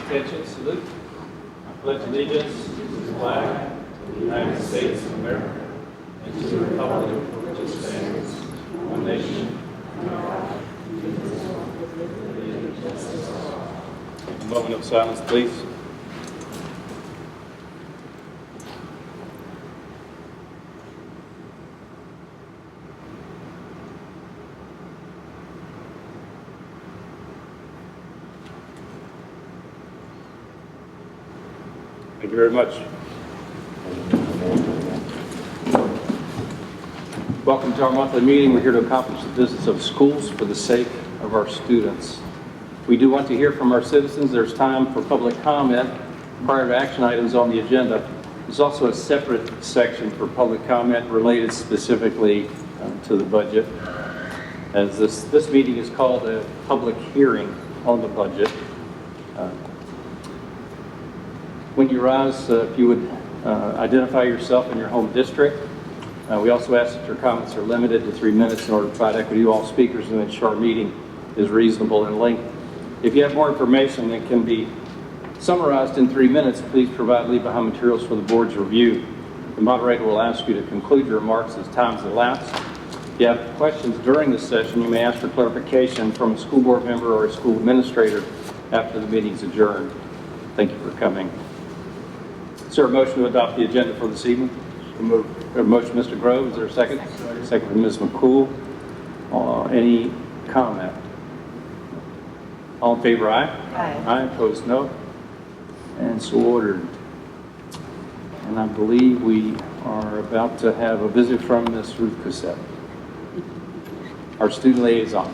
Attention, salute. I pledge allegiance to the flag of the United States of America and to the republic for which it stands, one nation. A moment of silence, please. Thank you very much. Welcome to our monthly meeting. We're here to accomplish the business of schools for the sake of our students. We do want to hear from our citizens. There's time for public comment prior to action items on the agenda. There's also a separate section for public comment related specifically to the budget, as this meeting is called a public hearing on the budget. When you rise, if you would identify yourself and your home district. We also ask that your comments are limited to 3 minutes in order to provide equity to all speakers and ensure our meeting is reasonable in length. If you have more information that can be summarized in 3 minutes, please provide leave-behind materials for the board's review. The moderator will ask you to conclude your remarks as time has elapsed. If you have questions during this session, you may ask for clarification from a school board member or a school administrator after the meeting is adjourned. Thank you for coming. Is there a motion to adopt the agenda for this evening? Move. A motion, Mr. Grove. Is there a second? Second from Ms. McCool. Any comment? All in favor, aye? Aye. Aye, opposed, no. And so ordered. And I believe we are about to have a visit from Ms. Ruth Cassette, our student liaison.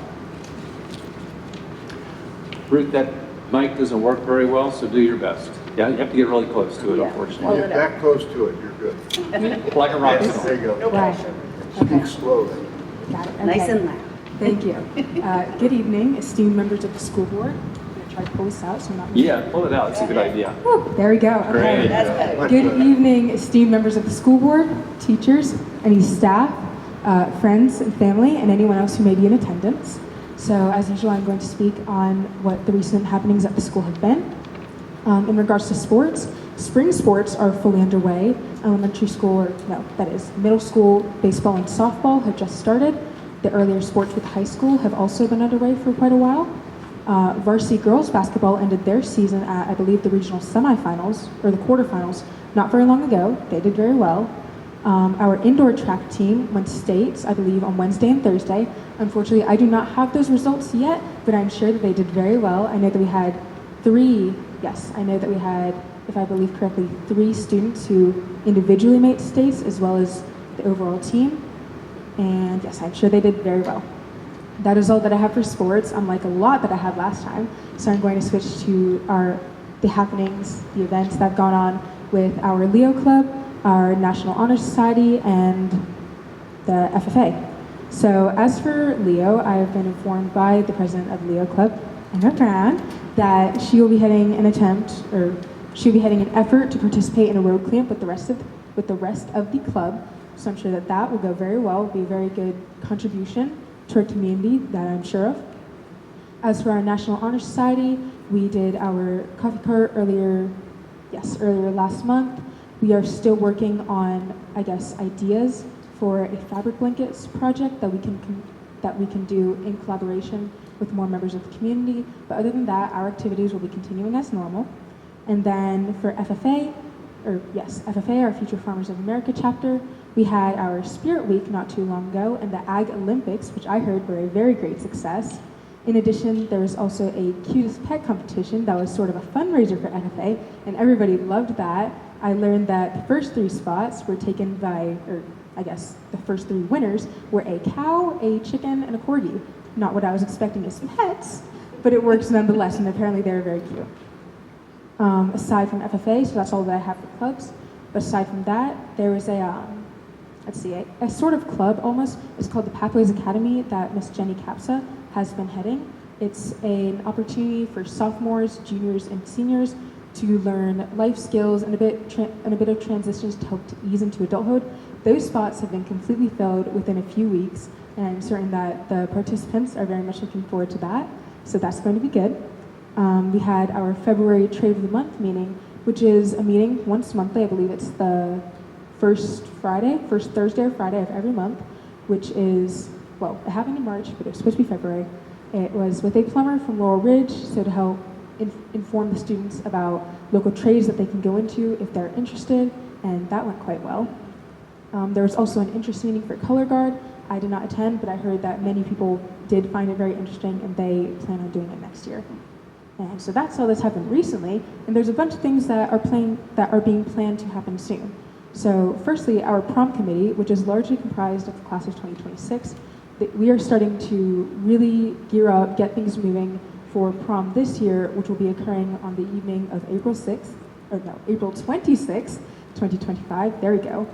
Ruth, that mic doesn't work very well, so do your best. Yeah, you have to get really close to it, unfortunately. Get that close to it, you're good. Like a rock star. There you go. No pressure. Speak slowly. Got it. Okay. Nice and loud. Thank you. Good evening, esteemed members of the school board. I'm going to try to pull this out so I'm not. Yeah, pull it out. It's a good idea. Woo, there we go. Okay. Great. That's better. Much Good better. evening, esteemed members of the school board, teachers, any staff, friends and family, and anyone else who may be in attendance. So as usual, I'm going to speak on what the recent happenings at the school have been. In regards to sports, spring sports are fully underway. Elementary school, or no, that is middle school baseball and softball have just started. The earlier sports with high school have also been underway for quite a while. Varsity girls basketball ended their season at, I believe, the regional semifinals, or the quarterfinals, not very long ago. They did very well. Our indoor track team went states, I believe, on Wednesday and Thursday. Unfortunately, I do not have those results yet, but I'm sure that they did very well. I know that we had if I believe correctly, 3 students who individually made states as well as the overall team. And yes, I'm sure they did very well. That is all that I have for sports, unlike a lot that I had last time. So I'm going to switch to the happenings, the events that have gone on with our Leo Club, our National Honor Society, and the FFA. So as for Leo, I have been informed by the president of Leo Club, Anna Brown, that she will be heading an effort to participate in a road cleanup with the rest of the club. So I'm sure that will go very well, be a very good contribution to our community that I'm sure of. As for our National Honor Society, we did our coffee cart earlier last month. We are still working on, ideas for a fabric blankets project that we can do in collaboration with more members of the community. But other than that, our activities will be continuing as normal. And then for FFA, our Future Farmers of America chapter, we had our Spirit Week not too long ago and the Ag Olympics, which I heard were a very great success. In addition, there was also a cutest pet competition that was sort of a fundraiser for FFA, and everybody loved that. I learned that the first 3 spots were taken by, the first 3 winners were a cow, a chicken, and a corgi. Not what I was expecting as pets, but it works nonetheless, and apparently they're very cute. Aside from FFA, so that's all that I have for clubs, but aside from that, there was a sort of club almost. It's called the Pathways Academy that Miss Jenny Capsa has been heading. It's an opportunity for sophomores, juniors, and seniors to learn life skills and a bit of transitions to help to ease into adulthood. Those spots have been completely filled within a few weeks, and I'm certain that the participants are very much looking forward to that. So that's going to be good. We had our February Trade of the Month meeting, which is a meeting once monthly. I believe it's the first Thursday or Friday of every month, which is, well, it happened in March, but it was supposed to be February. It was with a plumber from Laurel Ridge, so to help inform the students about local trades that they can go into if they're interested, and that went quite well. There was also an interest meeting for Color Guard. I did not attend, but I heard that many people did find it very interesting, and they plan on doing it next year. And so that's all that's happened recently, and there's a bunch of things that are being planned to happen soon. So firstly, our prom committee, which is largely comprised of the class of 2026, we are starting to really gear up, get things moving for prom this year, which will be occurring on the evening of April 26th, 2025. There we go.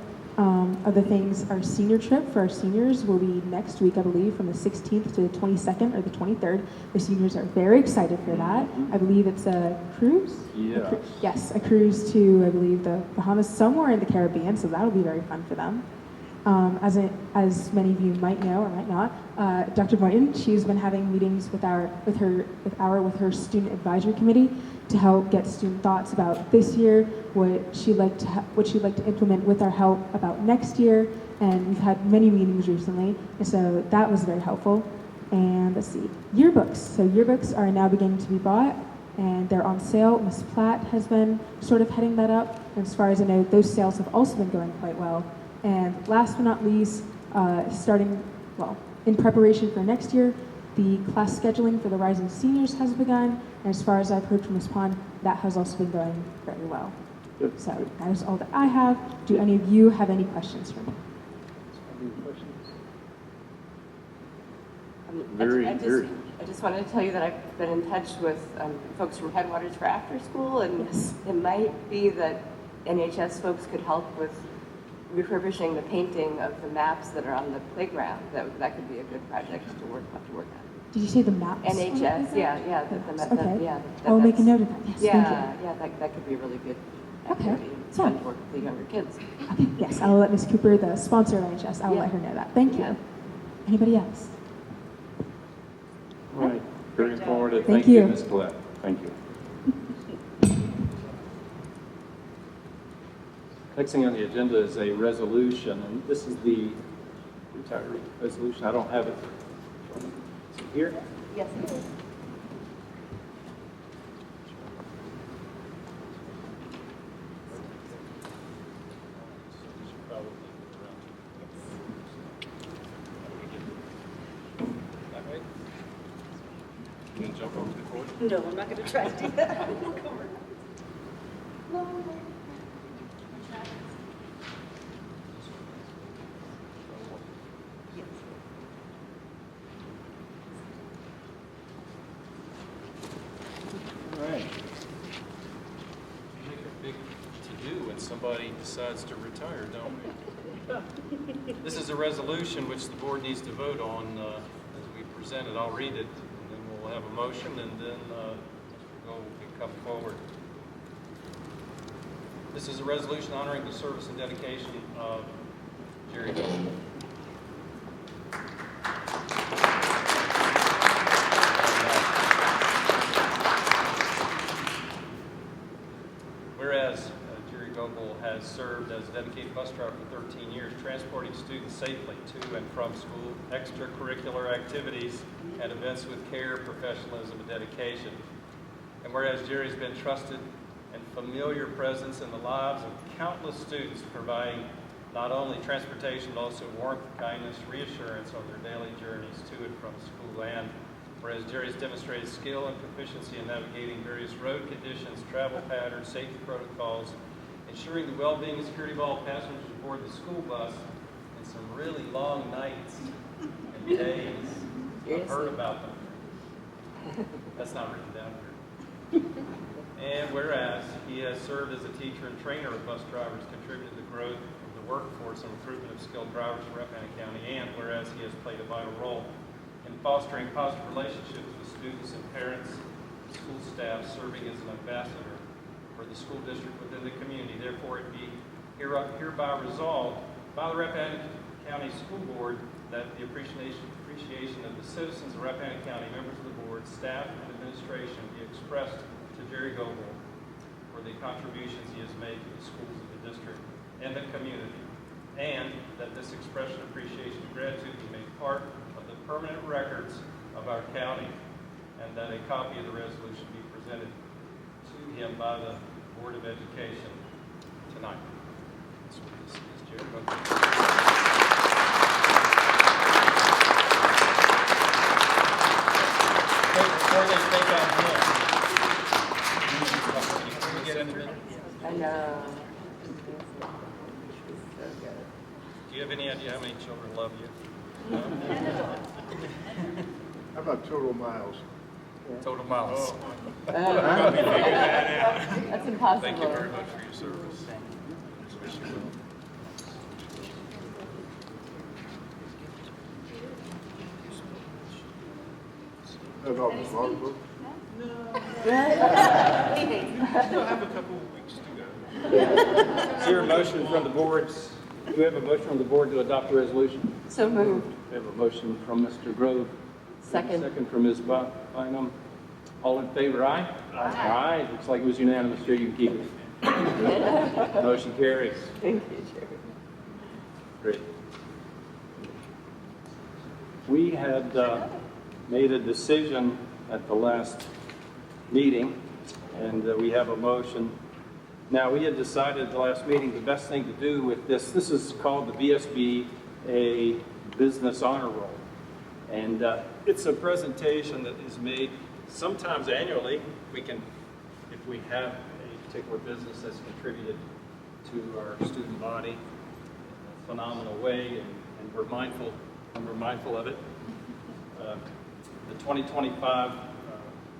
Other things, our senior trip for our seniors will be next week, I believe, from the 16th to the 22nd or the 23rd. The seniors are very excited for that. I believe it's a cruise? Yeah. Yes, a cruise to, I believe, the Bahamas, somewhere in the Caribbean, so that'll be very fun for them. As many of you might know or might not, Dr. Boynton, she's been having meetings with her student advisory committee to help get student thoughts about this year, what she'd like to implement with our help about next year, and we've had many meetings recently, and so that was very helpful. And let's see, yearbooks. So yearbooks are now beginning to be bought, and they're on sale. Ms. Platt has been sort of heading that up, and as far as I know, those sales have also been going quite well. And last but not least, in preparation for next year, the class scheduling for the rising seniors has begun, and as far as I've heard from Ms. Pond, that has also been going very well. Good. So that is all that I have. Do any of you have any questions for me? Any questions? I just wanted to tell you that I've been in touch with folks from Headwaters for After School, and Yes. it might be that NHS folks could help with refurbishing the painting of the maps that are on the playground. That could be a good project to work on. Did you say the maps? NHS, yeah. Okay. I'll make a note of that. Yes, thank you. That could be a really good Okay. activity. It's fun to work with the younger kids. Okay, yes, I'll let Ms. Cooper, the sponsor of NHS, I'll Yeah. let her know that. Thank you. Yeah. Anybody else? All right, very informative. Thank Thank you, you. Ms. Collette. Thank you. Next thing on the agenda is a resolution, and this is the retiree resolution. I don't have it. Is it here? Yes. You gonna jump over the cord? No, I'm not going to try to do that. All right. We make a big to-do when somebody decides to retire, don't we? This is a resolution which the board needs to vote on as we present it. I'll read it, and then we'll have a motion, and then Mr. Gold can come forward. This is a resolution honoring the service and dedication of Jerry Gold. Whereas Jerry Goebel has served as a dedicated bus driver for 13 years, transporting students safely to and from school, extracurricular activities, and events with care, professionalism, and dedication. And whereas Jerry's been trusted and familiar presence in the lives of countless students, providing not only transportation, but also warmth, kindness, reassurance on their daily journeys to and from school. And whereas Jerry's demonstrated skill and proficiency in navigating various road conditions, travel patterns, safety protocols, ensuring the well-being and security of all passengers aboard the school bus, and some really long nights and days. I've heard about them. That's not written down here. And whereas he has served as a teacher and trainer of bus drivers, contributed to the growth of the workforce and recruitment of skilled drivers in Rappahannock County, and whereas he has played a vital role in fostering positive relationships with students and parents, school staff, serving as an ambassador for the school district within the community. Therefore, it be hereby resolved by the Rappahannock County School Board that the appreciation of the citizens of Rappahannock County, members of the board, staff, and administration be expressed to Jerry Goble for the contributions he has made to the schools of the district and the community, and that this expression of appreciation and gratitude be made part of the permanent records of our county, and that a copy of the resolution be presented to him by the Board of Education tonight. So this is Jerry Goble. Before they take on him, can we get in a minute? I know. So good. Do you have any idea how many children love you? How about total miles? Total miles. That's impossible. Thank you very much for your service. Wish you well. That all was logbook? Still have a couple of weeks to go. Is there a motion from the boards? Do we have a motion from the board to adopt the resolution? So moved. We have a motion from Mr. Grove. Second. Second from Ms. Bynum. All in favor, aye? Aye. Looks like it was unanimous. Here, you can keep it. Motion carries. Thank you, Jerry. Great. We had made a decision at the last meeting, and we have a motion. Now, we had decided at the last meeting the best thing to do with this is called the VSBA Business Honor Roll. And it's a presentation that is made sometimes annually. We can, if we have a particular business that's contributed to our student body in a phenomenal way, and we're mindful of it. The 2025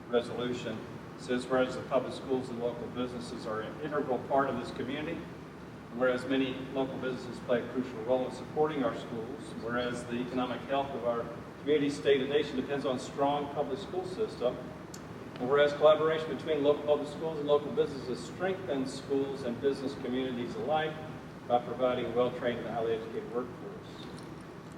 resolution says, whereas the public schools and local businesses are an integral part of this community, whereas many local businesses play a crucial role in supporting our schools, whereas the economic health of our community, state, and nation depends on a strong public school system, and whereas collaboration between local public schools and local businesses strengthens schools and business communities alike by providing a well-trained and highly educated workforce.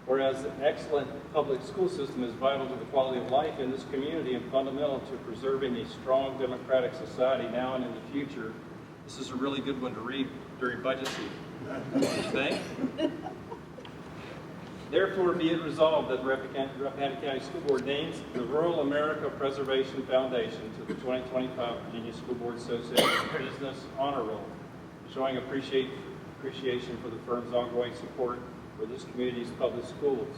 Whereas an excellent public school system is vital to the quality of life in this community and fundamental to preserving a strong democratic society now and in the future. This is a really good one to read during budget season. Don't you think? Therefore, be it resolved that the Rappahannock County School Board names the Rural America Preservation Foundation to the 2025 Virginia School Board Association Business Honor Roll, showing appreciation for the firm's ongoing support for this community's public schools.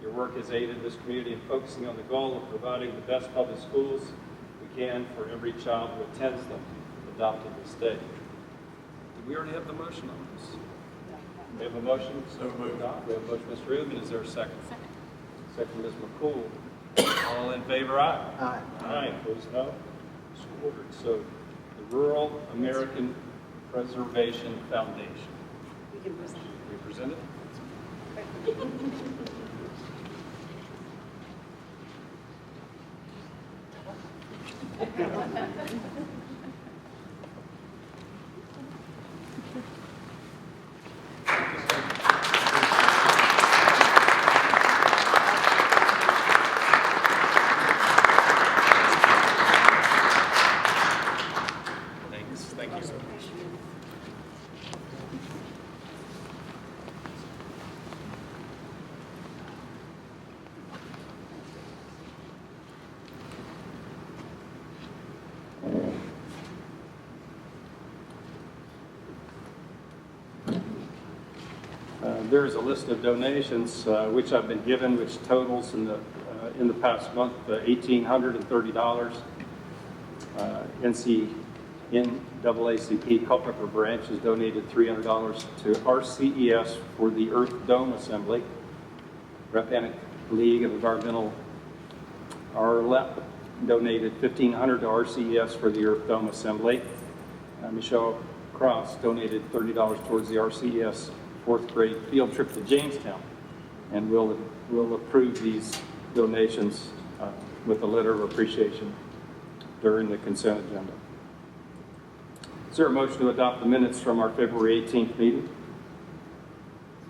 Your work has aided this community in focusing on the goal of providing the best public schools we can for every child who attends them, adopted this day. Did we already have the motion on this? We have a motion, so moved. We have a motion, Mr. Rubin. Is there a second? Second, Ms. McCool. All in favor, aye? Aye. Aye. Opposed, no? So ordered. So the Rural American Preservation Foundation. We can present. We present it? Thanks. Thank you so much. There is a list of donations which I've been given, which totals in the past month $1,830. NAACP Culpeper branch has donated $300 to RCES for the Earth Dome Assembly. Rappahannock League of Environmental RLEP donated $1,500 to RCES for the Earth Dome Assembly. Michelle Cross donated $30 towards the RCES fourth grade field trip to Jamestown, and we'll approve these donations with a letter of appreciation during the consent agenda. Is there a motion to adopt the minutes from our February 18th meeting?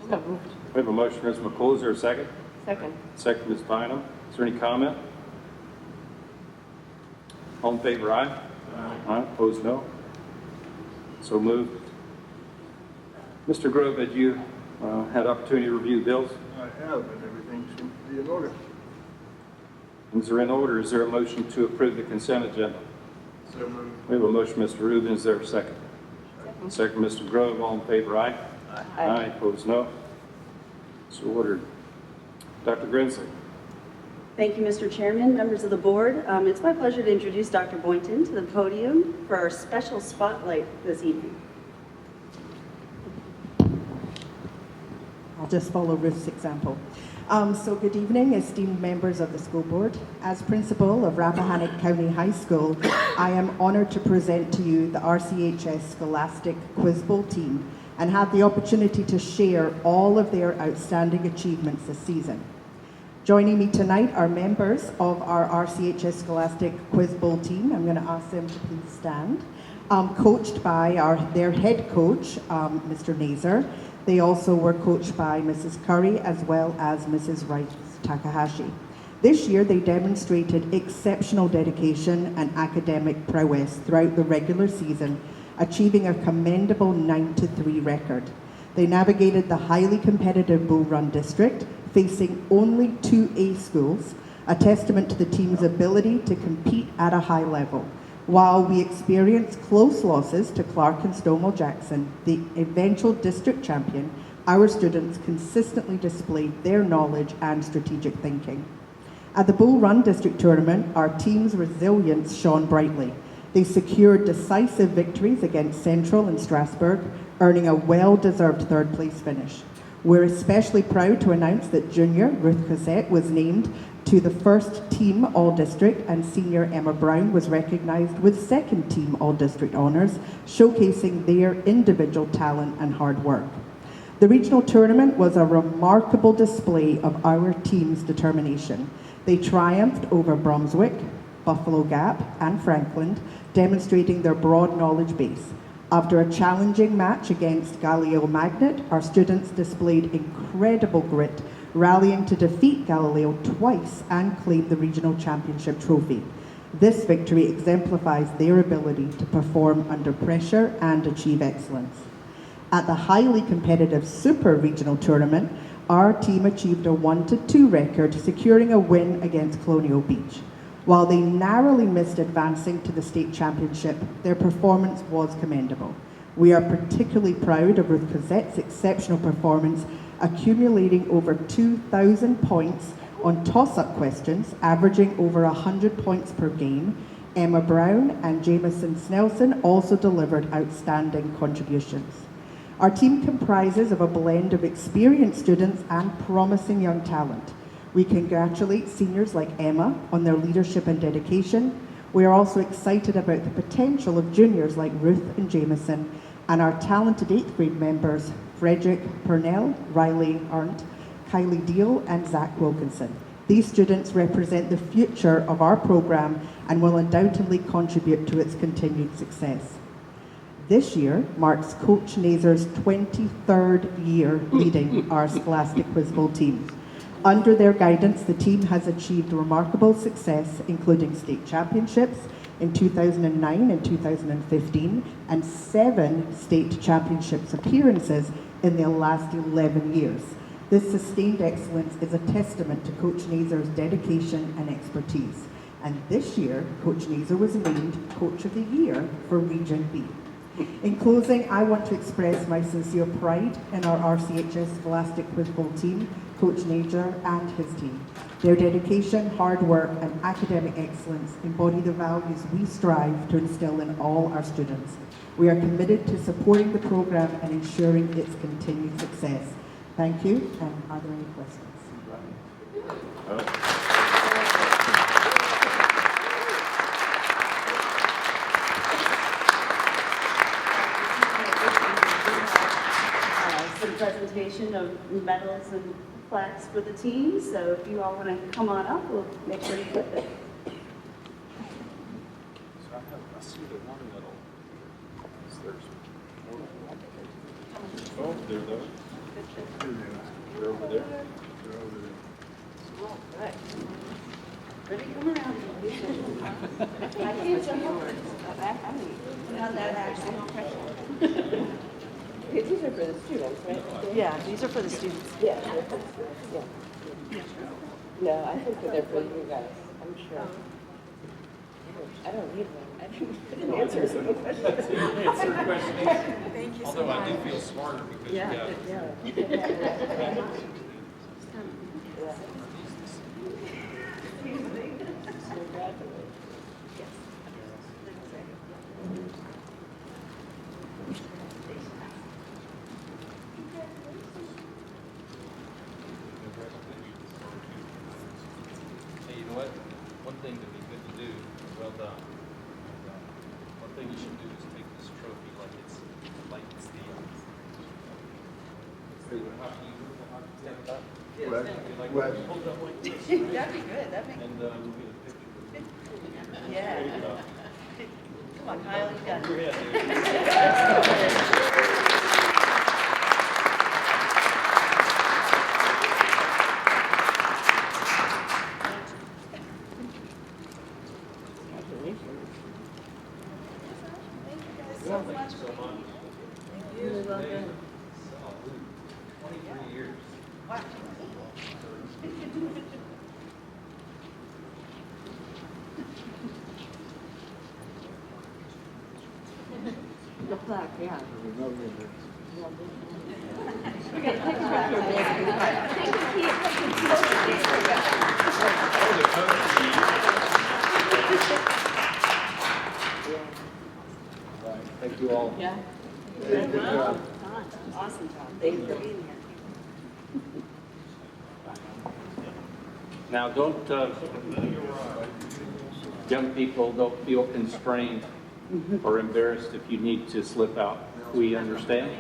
So moved. We have a motion from Ms. McCool. Is there a second? Second. Second, Ms. Bynum. Is there any comment? All in favor, aye? Aye. Opposed, no. So moved. Mr. Grove, had you had opportunity to review the bills? I have, and everything seems to be in order. Things are in order. Is there a motion to approve the consent agenda? So moved. We have a motion, Mr. Rubin. Is there a second? Second, Mr. Grove. All in favor, aye? Aye. Opposed, no. So ordered. Dr. Grinsley. Thank you, Mr. Chairman, members of the board. It's my pleasure to introduce Dr. Boynton to the podium for our special spotlight this evening. I'll just follow Ruth's example. So good evening, esteemed members of the school board. As principal of Rappahannock County High School, I am honoured to present to you the RCHS Scholastic Quiz Bowl team and have the opportunity to share all of their outstanding achievements this season. Joining me tonight are members of our RCHS Scholastic Quiz Bowl team. I'm going to ask them to please stand. Coached by their head coach, Mr. Nazer. They also were coached by Mrs. Curry as well as Mrs. Rice Takahashi. This year, they demonstrated exceptional dedication and academic prowess throughout the regular season, achieving a commendable 9-3 record. They navigated the highly competitive Bull Run district, facing only 2 A schools, a testament to the team's ability to compete at a high level. While we experienced close losses to Clark and Stonewall Jackson, the eventual district champion, our students consistently displayed their knowledge and strategic thinking. At the Bull Run District Tournament, our team's resilience shone brightly. They secured decisive victories against Central and Strasbourg, earning a well-deserved third-place finish. We're especially proud to announce that junior Ruth Cassette was named to the first team All-District, and senior Emma Brown was recognised with second team All-District honours, showcasing their individual talent and hard work. The regional tournament was a remarkable display of our team's determination. They triumphed over Brunswick, Buffalo Gap and Franklin, demonstrating their broad knowledge base. After a challenging match against Galileo Magnet, our students displayed incredible grit, rallying to defeat Galileo twice and claim the regional championship trophy. This victory exemplifies their ability to perform under pressure and achieve excellence. At the highly competitive Super Regional Tournament, our team achieved a 1-2 record, securing a win against Colonial Beach. While they narrowly missed advancing to the state championship, their performance was commendable. We are particularly proud of Ruth Cassette's exceptional performance, accumulating over 2,000 points on toss-up questions, averaging over 100 points per game. Emma Brown and Jameson Snelson also delivered outstanding contributions. Our team comprises of a blend of experienced students and promising young talent. We congratulate seniors like Emma on their leadership and dedication. We are also excited about the potential of juniors like Ruth and Jameson, and our talented 8th grade members, Frederick Purnell, Riley Arndt, Kylie Deal, and Zach Wilkinson. These students represent the future of our program and will undoubtedly contribute to its continued success. This year marks Coach Nazer's 23rd year leading our Scholastic Quiz Bowl team. Under their guidance, the team has achieved remarkable success, including state championships in 2009 and 2015, and 7 state championships appearances in the last 11 years. This sustained excellence is a testament to Coach Nazer's dedication and expertise. And this year, Coach Nazer was named Coach of the Year for Region B. In closing, I want to express my sincere pride in our RCHS Scholastic Quiz Bowl team, Coach Nazer and his team. Their dedication, hard work, and academic excellence embody the values we strive to instill in all our students. We are committed to supporting the program and ensuring its continued success. Thank you, and are there any questions? Some presentation of medals and plaques for the team. So if you all want to come on up, we'll make sure you flip it. So I see the one medal. There's more. Oh, there though. They're over there. They're over there. Right. Ready? Come around. I can't jump over. On that action. These are for the students, right? Yeah, these are for the students. Yeah. they're for the students, yeah. No, I think that they're for you guys, I'm sure. I don't need one. I didn't answer some questions. Thank you so much. Although I do feel smarter because you got it. Yeah. Hey, you know what? One thing that'd be good to do, well done. One thing you should do is take this trophy like it's the. What? Like, hold up like this. That'd be good. That'd be And we'll get a picture. Yeah. Come on, Kyle, you got Your it. head, dude. So much. So much. You're welcome. So, 23 years. Wow. The plaque, yeah. Thank you all. Yeah. Good job. Awesome, Tom. Thank you for being here. Now, don't, young people, don't feel constrained or embarrassed if you need to slip out. We understand.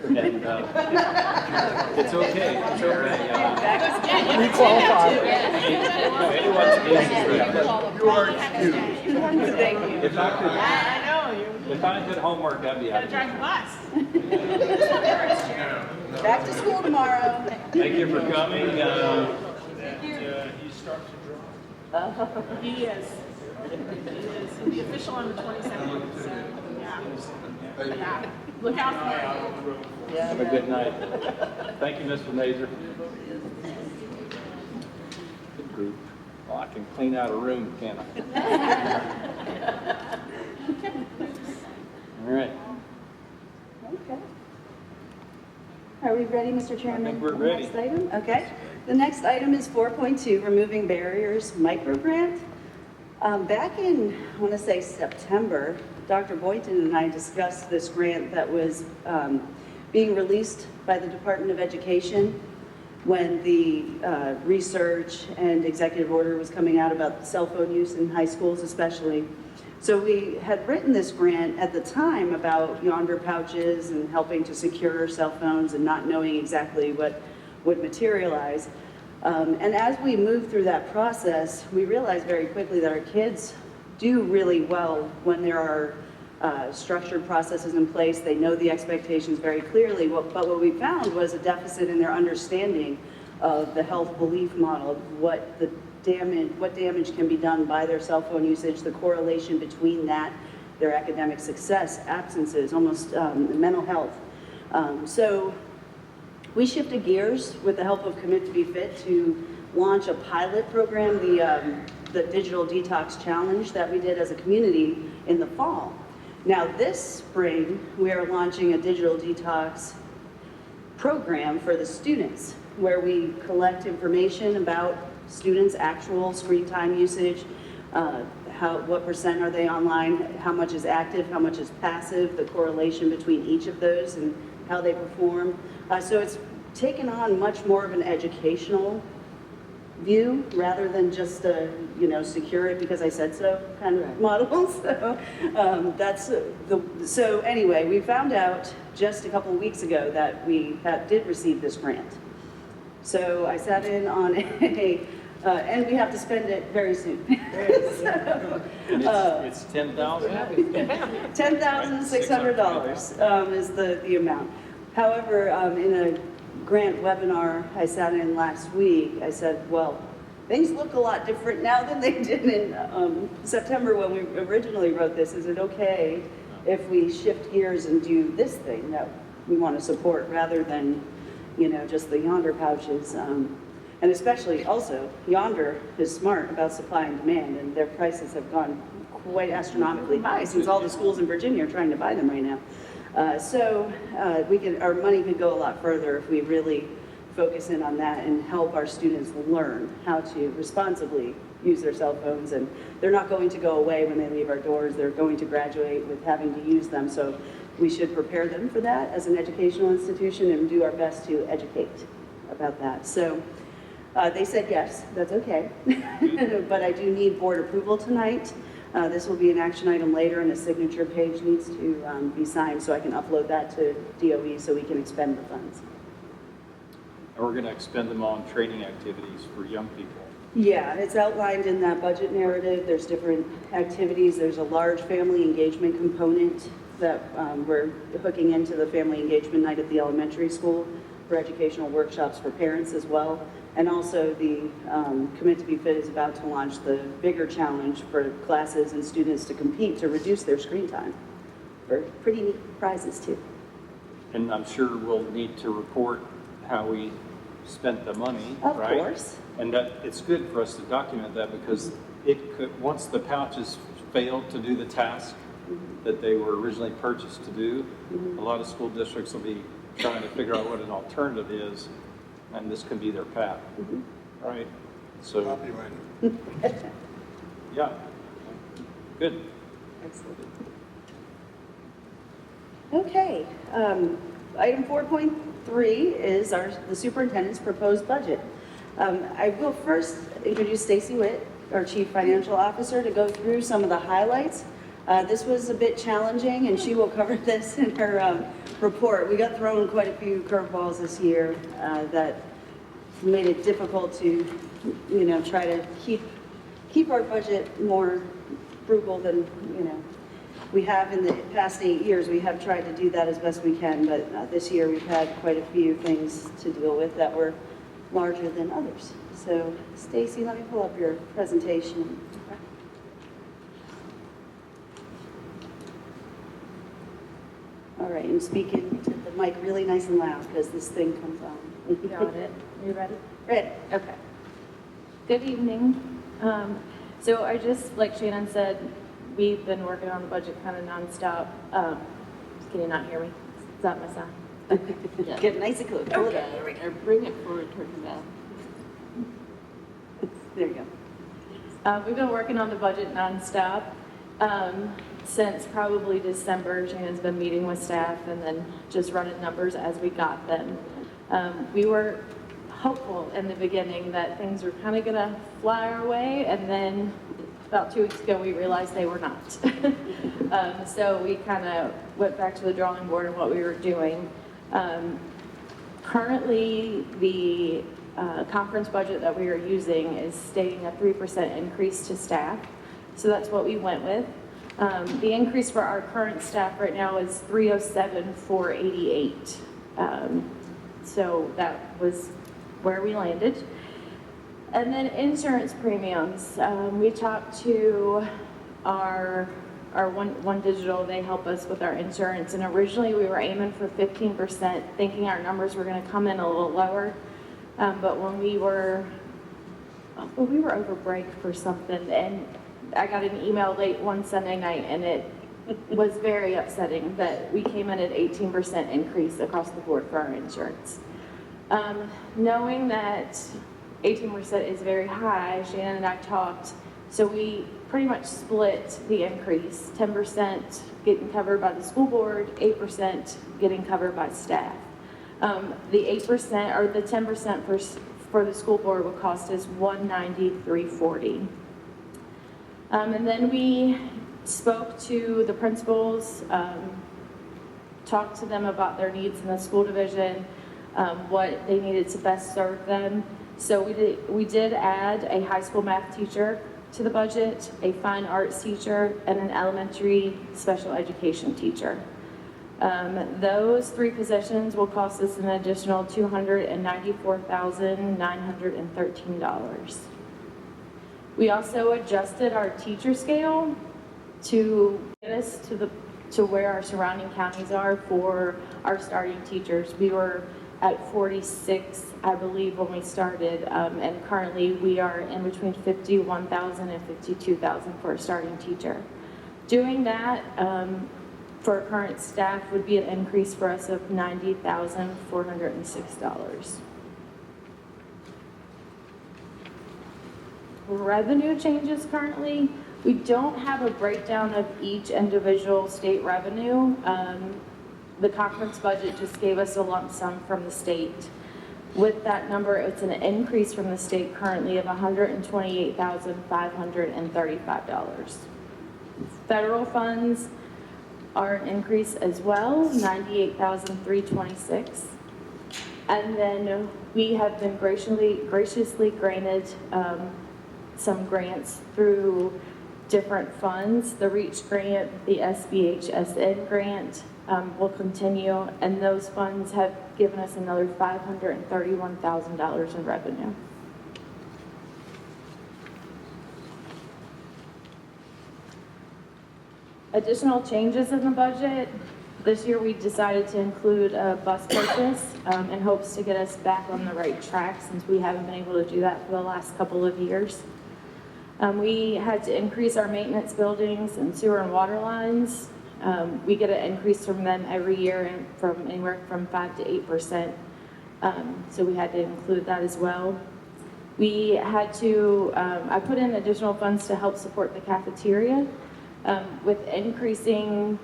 And it's okay. It's okay. We qualify. Anyone's business. You are excused. If I did homework, I'd be out. Back to school tomorrow. Thank you for coming. He starts to draw. He is. He'll be official on the 27th, so, yeah. Look out for it. Have a good night. Thank you, Mr. Mazer. Good group. Well, I can clean out a room, can't I? All right. Okay. Are we ready, Mr. Chairman? I think we're for the ready. Next item? Okay. The next item is 4.2, Removing Barriers Micro Grant. Back in, I want to say September, Dr. Boynton and I discussed this grant that was being released by the Department of Education when the research and executive order was coming out about cell phone use in high schools especially. So we had written this grant at the time about yonder pouches and helping to secure cell phones and not knowing exactly what would materialize. And as we moved through that process, we realized very quickly that our kids do really well when there are structured processes in place. They know the expectations very clearly. But what we found was a deficit in their understanding of the health belief model, of what damage can be done by their cell phone usage, the correlation between that, their academic success, absences, almost mental health. So we shifted gears with the help of Commit to Be Fit to launch a pilot program, the Digital Detox Challenge that we did as a community in the fall. Now this spring, we are launching a digital detox program for the students where we collect information about students' actual screen time usage, what percent are they online, how much is active, how much is passive, the correlation between each of those and how they perform. So it's taken on much more of an educational view rather than just a, secure it because I said so kind of model. So anyway, we found out just a couple of weeks ago that we did receive this grant. So I sat in on and we have to spend it very soon. It's $10,000? $10,600 is the amount. However, in a grant webinar I sat in last week, I said, well, things look a lot different now than they did in September when we originally wrote this. Is it okay if we shift gears and do this thing that we want to support rather than, just the Yonder pouches? And especially also, Yonder is smart about supply and demand, and their prices have gone quite astronomically high since all the schools in Virginia are trying to buy them right now. Our money could go a lot further if we really focus in on that and help our students learn how to responsibly use their cell phones. And they're not going to go away when they leave our doors. They're going to graduate with having to use them. So we should prepare them for that as an educational institution and do our best to educate about that. So they said yes, that's okay. But I do need board approval tonight. This will be an action item later, and a signature page needs to be signed so I can upload that to DOE so we can expend the funds. And we're going to expend them on training activities for young people. Yeah, it's outlined in that budget narrative. There's different activities. There's a large family engagement component that we're hooking into the family engagement night at the elementary school for educational workshops for parents as well. And also the Commit to Be Fit is about to launch the bigger challenge for classes and students to compete to reduce their screen time for pretty neat prizes too. And I'm sure we'll need to report how we spent the money, Of right? course. And that it's good for us to document that because it could, once the pouches fail to do the task that they were originally purchased to do, a lot of school districts will be trying to figure out what an alternative is, and this could be their path, right? So, Copyrighted. yeah, good. Excellent. Okay, item 4.3 is the superintendent's proposed budget. I will first introduce Stacy Witt, our Chief Financial Officer, to go through some of the highlights. This was a bit challenging, and she will cover this in her report. We got thrown quite a few curveballs this year that made it difficult to, try to keep our budget more frugal than, we have in the past 8 years. We have tried to do that as best we can, but this year we've had quite a few things to deal with that were larger than others. So, Stacy, let me pull up your presentation. All right, I'm speaking to the mic really nice and loud because this thing comes on. Got it. You ready? Ready. Okay. Good evening. So I just, like Shannon said, we've been working on the budget kind of nonstop. Can you not hear me? Is that my sound? Yeah. Get nice and close. Pull it up. Or bring it forward towards the mouth. There you go. We've been working on the budget nonstop since probably December. Shannon's been meeting with staff and then just running numbers as we got them. We were hopeful in the beginning that things were kind of going to fly our way, and then about 2 weeks ago we realized they were not. So we kind of went back to the drawing board and what we were doing. Currently, the conference budget that we are using is stating a 3% increase to staff. So that's what we went with. The increase for our current staff right now is $307,488. So that was where we landed. And then insurance premiums. We talked to our One Digital. They help us with our insurance. And originally we were aiming for 15%, thinking our numbers were going to come in a little lower. But when we were over break for something, and I got an email late one Sunday night, and it was very upsetting that we came in at 18% increase across the board for our insurance. Knowing that 18% is very high, Shannon and I talked, so we pretty much split the increase, 10% getting covered by the school board, 8% getting covered by staff. The 8% or the 10% for the school board would cost us $193.40. And then we spoke to the principals, talked to them about their needs in the school division, what they needed to best serve them. So we did add a high school math teacher to the budget, a fine arts teacher, and an elementary special education teacher. Those 3 positions will cost us an additional $294,913. We also adjusted our teacher scale to get us to where our surrounding counties are for our starting teachers. We were at 46, I believe, when we started, and currently we are in between 51,000 and 52,000 for a starting teacher. Doing that for our current staff would be an increase for us of $90,406. Revenue changes currently, we don't have a breakdown of each individual state revenue. The conference budget just gave us a lump sum from the state. With that number, it's an increase from the state currently of $128,535. Federal funds are an increase as well, $98,326. And then we have been graciously granted some grants through different funds. The REACH grant, the SBHSN grant will continue, and those funds have given us another $531,000 in revenue. Additional changes in the budget. This year we decided to include a bus purchase in hopes to get us back on the right track since we haven't been able to do that for the last couple of years. We had to increase our maintenance buildings and sewer and water lines. We get an increase from them every year and from anywhere from 5 to 8%. So we had to include that as well. We had to, I put in additional funds to help support the cafeteria. With increasing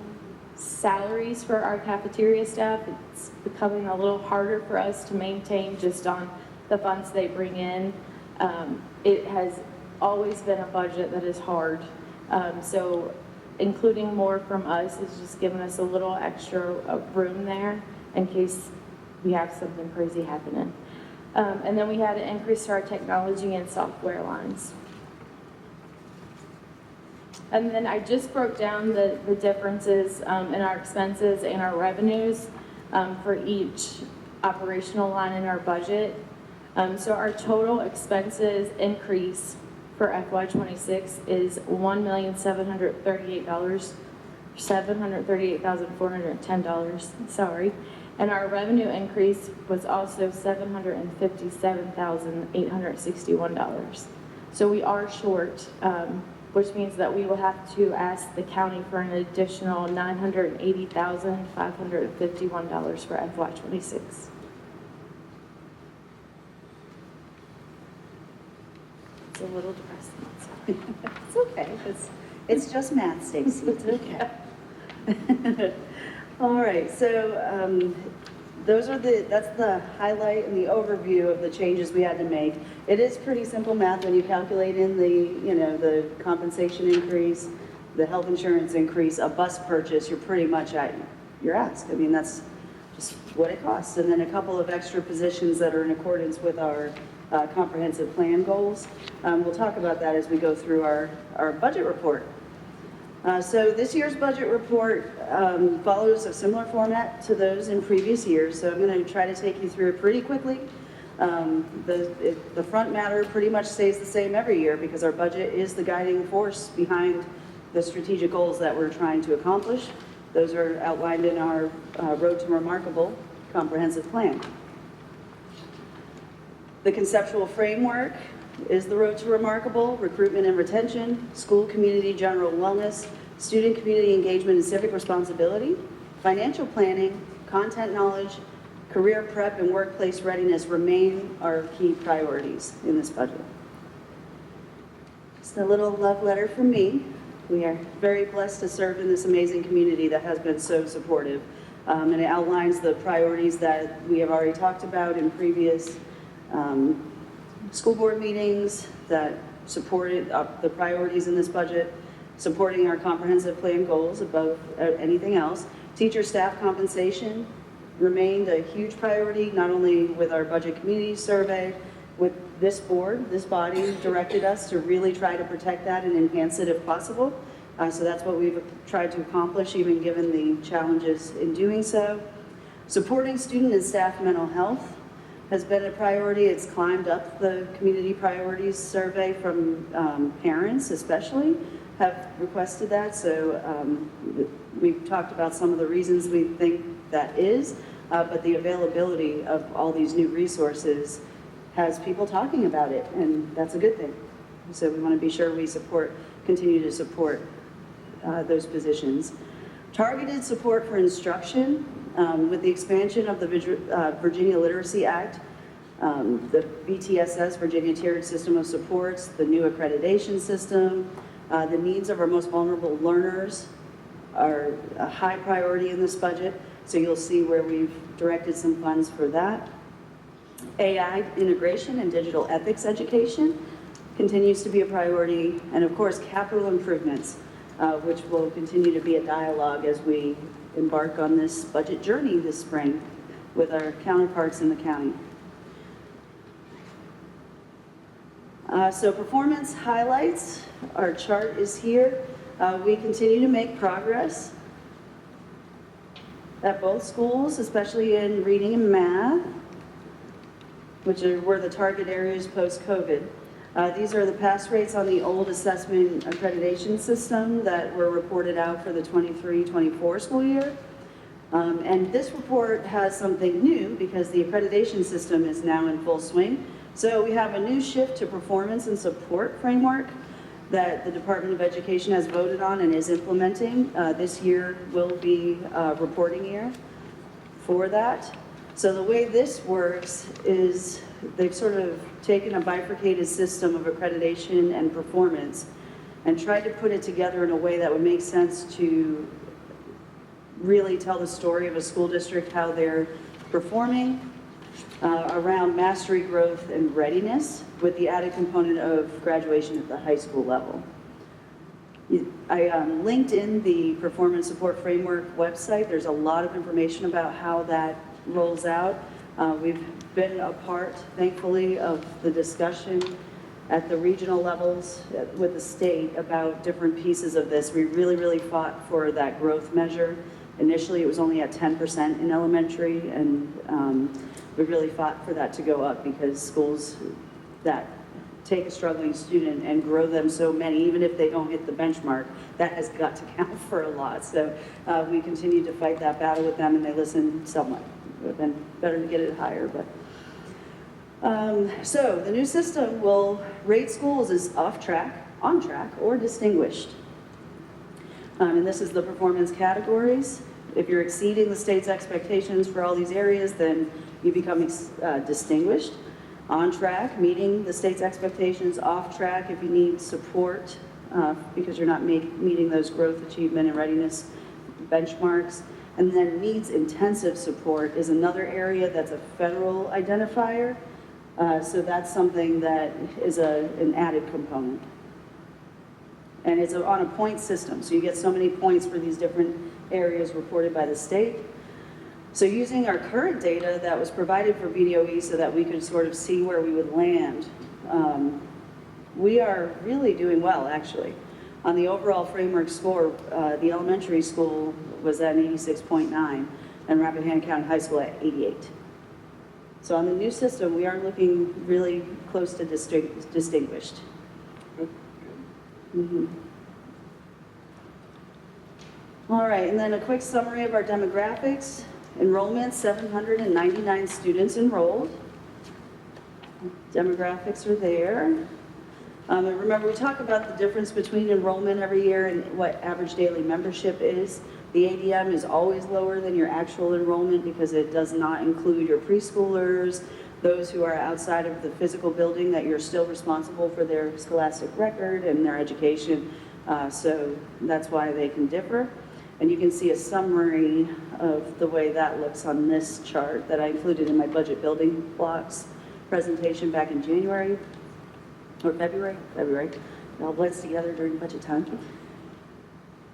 salaries for our cafeteria staff, it's becoming a little harder for us to maintain just on the funds they bring in. It has always been a budget that is hard. So including more from us has just given us a little extra room there in case we have something crazy happening. And then we had to increase our technology and software lines. And then I just broke down the differences in our expenses and our revenues for each operational line in our budget. So our total expenses increase for FY26 is $738,410. Sorry. And our revenue increase was also $757,861. So we are short, which means that we will have to ask the county for an additional $980,551 for FY26. It's a little depressing. It's okay. It's just math, Stacy. It's okay. All right. So that's the highlight and the overview of the changes we had to make. It is pretty simple math when you calculate in the compensation increase, the health insurance increase, a bus purchase. You're pretty much at your ask. I mean, that's just what it costs, and then a couple of extra positions that are in accordance with our comprehensive plan goals. We'll talk about that as we go through our budget report. So this year's budget report follows a similar format to those in previous years, so I'm going to try to take you through it pretty quickly. The front matter pretty much stays the same every year because our budget is the guiding force behind the strategic goals that we're trying to accomplish. Those are outlined in our Road to Remarkable comprehensive plan. The conceptual framework is the Road to Remarkable: recruitment and retention, school community general wellness, student community engagement and civic responsibility, financial planning, content knowledge, career prep, and workplace readiness remain our key priorities in this budget. Just a little love letter from me. We are very blessed to serve in this amazing community that has been so supportive. And it outlines the priorities that we have already talked about in previous school board meetings that supported the priorities in this budget, supporting our comprehensive plan goals above anything else. Teacher staff compensation remained a huge priority, not only with our budget community survey, with this board, this body directed us to really try to protect that and enhance it if possible. So that's what we've tried to accomplish, even given the challenges in doing so. Supporting student and staff mental health. has been a priority. It's climbed up the community priorities survey from parents especially have requested that. So we've talked about some of the reasons we think that is, but the availability of all these new resources has people talking about it, and that's a good thing. So we want to be sure we continue to support those positions. Targeted support for instruction with the expansion of the Virginia Literacy Act, the VTSS, Virginia Tiered System of Supports, the new accreditation system, the needs of our most vulnerable learners are a high priority in this budget. So you'll see where we've directed some funds for that. AI integration and digital ethics education continues to be a priority. And of course, capital improvements, which will continue to be a dialogue as we embark on this budget journey this spring with our counterparts in the county. So performance highlights, our chart is here. We continue to make progress at both schools, especially in reading and math, which were the target areas post-COVID. These are the pass rates on the old assessment accreditation system that were reported out for the 23-24 school year. And this report has something new because the accreditation system is now in full swing. So we have a new shift to performance and support framework that the Department of Education has voted on and is implementing. This year will be a reporting year for that. So the way this works is they've sort of taken a bifurcated system of accreditation and performance and tried to put it together in a way that would make sense to really tell the story of a school district, how they're performing around mastery, growth, and readiness, with the added component of graduation at the high school level. I linked in the Performance Support Framework website. There's a lot of information about how that rolls out. We've been a part, thankfully, of the discussion at the regional levels with the state about different pieces of this. We really fought for that growth measure. Initially, it was only at 10% in elementary, and we really fought for that to go up because schools that take a struggling student and grow them so many, even if they don't hit the benchmark, that has got to count for a lot. So we continue to fight that battle with them, and they listen somewhat. It would have been better to get it higher, but. So the new system will rate schools as off track, on track, or distinguished. And this is the performance categories. If you're exceeding the state's expectations for all these areas, then you become distinguished. On track, meeting the state's expectations. Off track, if you need support because you're not meeting those growth, achievement, and readiness benchmarks. And then needs intensive support is another area that's a federal identifier. So that's something that is an added component. And it's on a point system, so you get so many points for these different areas reported by the state. So using our current data that was provided for BDOE so that we could sort of see where we would land, we are really doing well, actually. On the overall framework score, the elementary school was at 86.9 and Rappahannock County High School at 88. So on the new system, we are looking really close to distinguished. Mm-hmm. All right, and then a quick summary of our demographics. Enrollment, 799 students enrolled. Demographics are there. And remember, we talk about the difference between enrollment every year and what average daily membership is. The ADM is always lower than your actual enrollment because it does not include your preschoolers, those who are outside of the physical building that you're still responsible for their scholastic record and their education. So that's why they can differ. And you can see a summary of the way that looks on this chart that I included in my budget building blocks presentation back in January or February. It all blends together during budget time.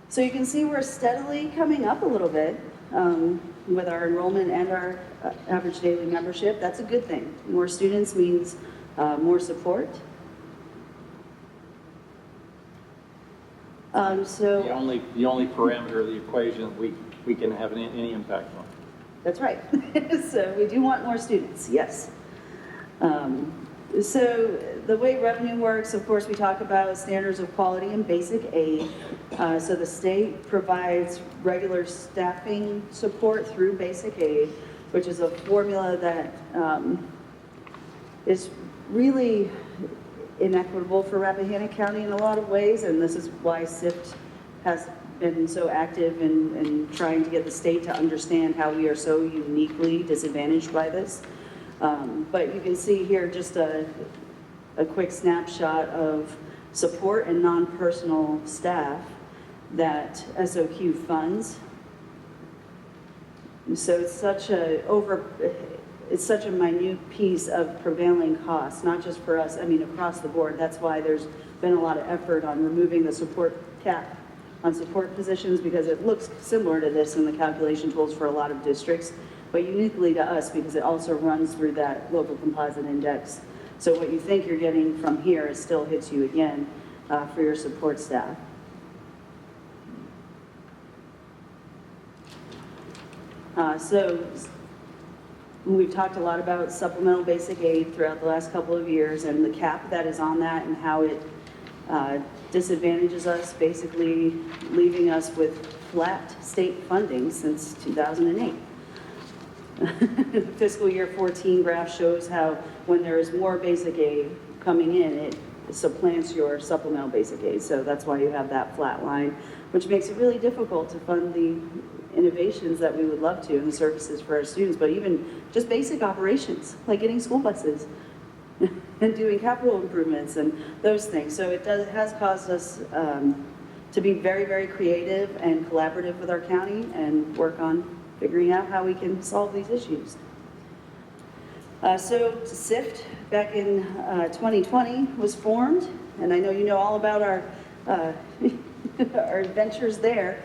So you can see we're steadily coming up a little bit with our enrollment and our average daily membership. That's a good thing. More students means more support. So The only parameter of the equation we can have any impact on. That's right. So we do want more students, yes. So the way revenue works, of course, we talk about standards of quality and basic aid. So the state provides regular staffing support through basic aid, which is a formula that is really inequitable for Rappahannock County in a lot of ways, and this is why SIFT has been so active in trying to get the state to understand how we are so uniquely disadvantaged by this. But you can see here just a quick snapshot of support and non-personal staff that SOQ funds. So it's such a minute piece of prevailing costs, not just for us, I mean, across the board. That's why there's been a lot of effort on removing the support cap on support positions, because it looks similar to this in the calculation tools for a lot of districts, but uniquely to us because it also runs through that local composite index. So what you think you're getting from here, it still hits you again for your support staff. So we've talked a lot about supplemental basic aid throughout the last couple of years and the cap that is on that and how it disadvantages us, basically leaving us with flat state funding since 2008. Fiscal year 14 graph shows how when there is more basic aid coming in, it supplants your supplemental basic aid. So that's why you have that flat line, which makes it really difficult to fund the innovations that we would love to and the services for our students, but even just basic operations, like getting school buses and doing capital improvements and those things. So it has caused us to be very, very creative and collaborative with our county and work on figuring out how we can solve these issues. So SIFT back in 2020 was formed, and I know you know all about our our adventures there.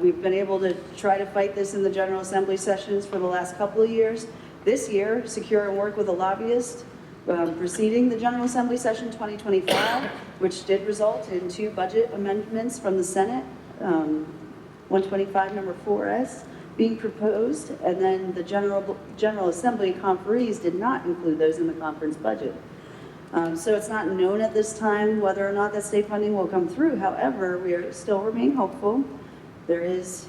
We've been able to try to fight this in the General Assembly sessions for the last couple of years. This year, secure and work with a lobbyist preceding the General Assembly session 2025, which did result in 2 budget amendments from the Senate, 125 number 4S being proposed, and then the General Assembly conferees did not include those in the conference budget. So it's not known at this time whether or not that state funding will come through. However, we are still remain hopeful. There is,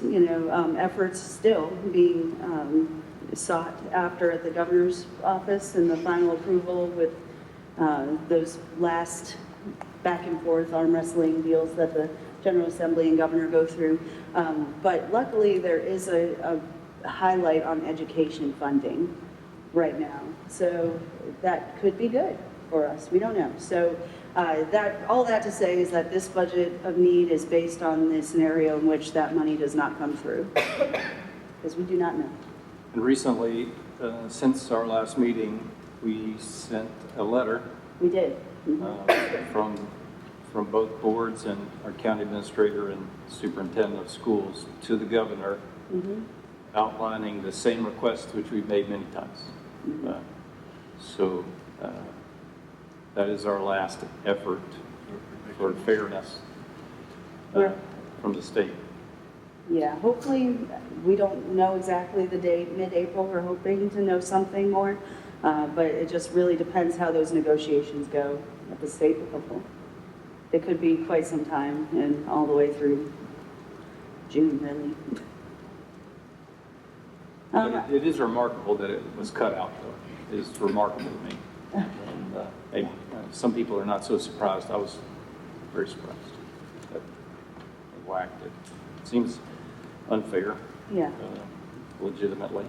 efforts still being sought after at the governor's office and the final approval with those last back and forth arm wrestling deals that the General Assembly and governor go through. But luckily there is a highlight on education funding right now. So that could be good for us. We don't know. So all that to say is that this budget of need is based on the scenario in which that money does not come through, because we do not know. And recently, since our last meeting, we sent a letter We did. from both boards and our county administrator and superintendent of schools to the governor, outlining the same request which we've made many times. So that is our last effort for fairness from the state. Yeah, hopefully, we don't know exactly the date, mid-April, we're hoping to know something more, but it just really depends how those negotiations go at the state level. It could be quite some time and all the way through June, really. But it is remarkable that it was cut out, though. It is remarkable to me. And some people are not so surprised. I was very surprised that they whacked it. It seems unfair, Yeah, legitimately.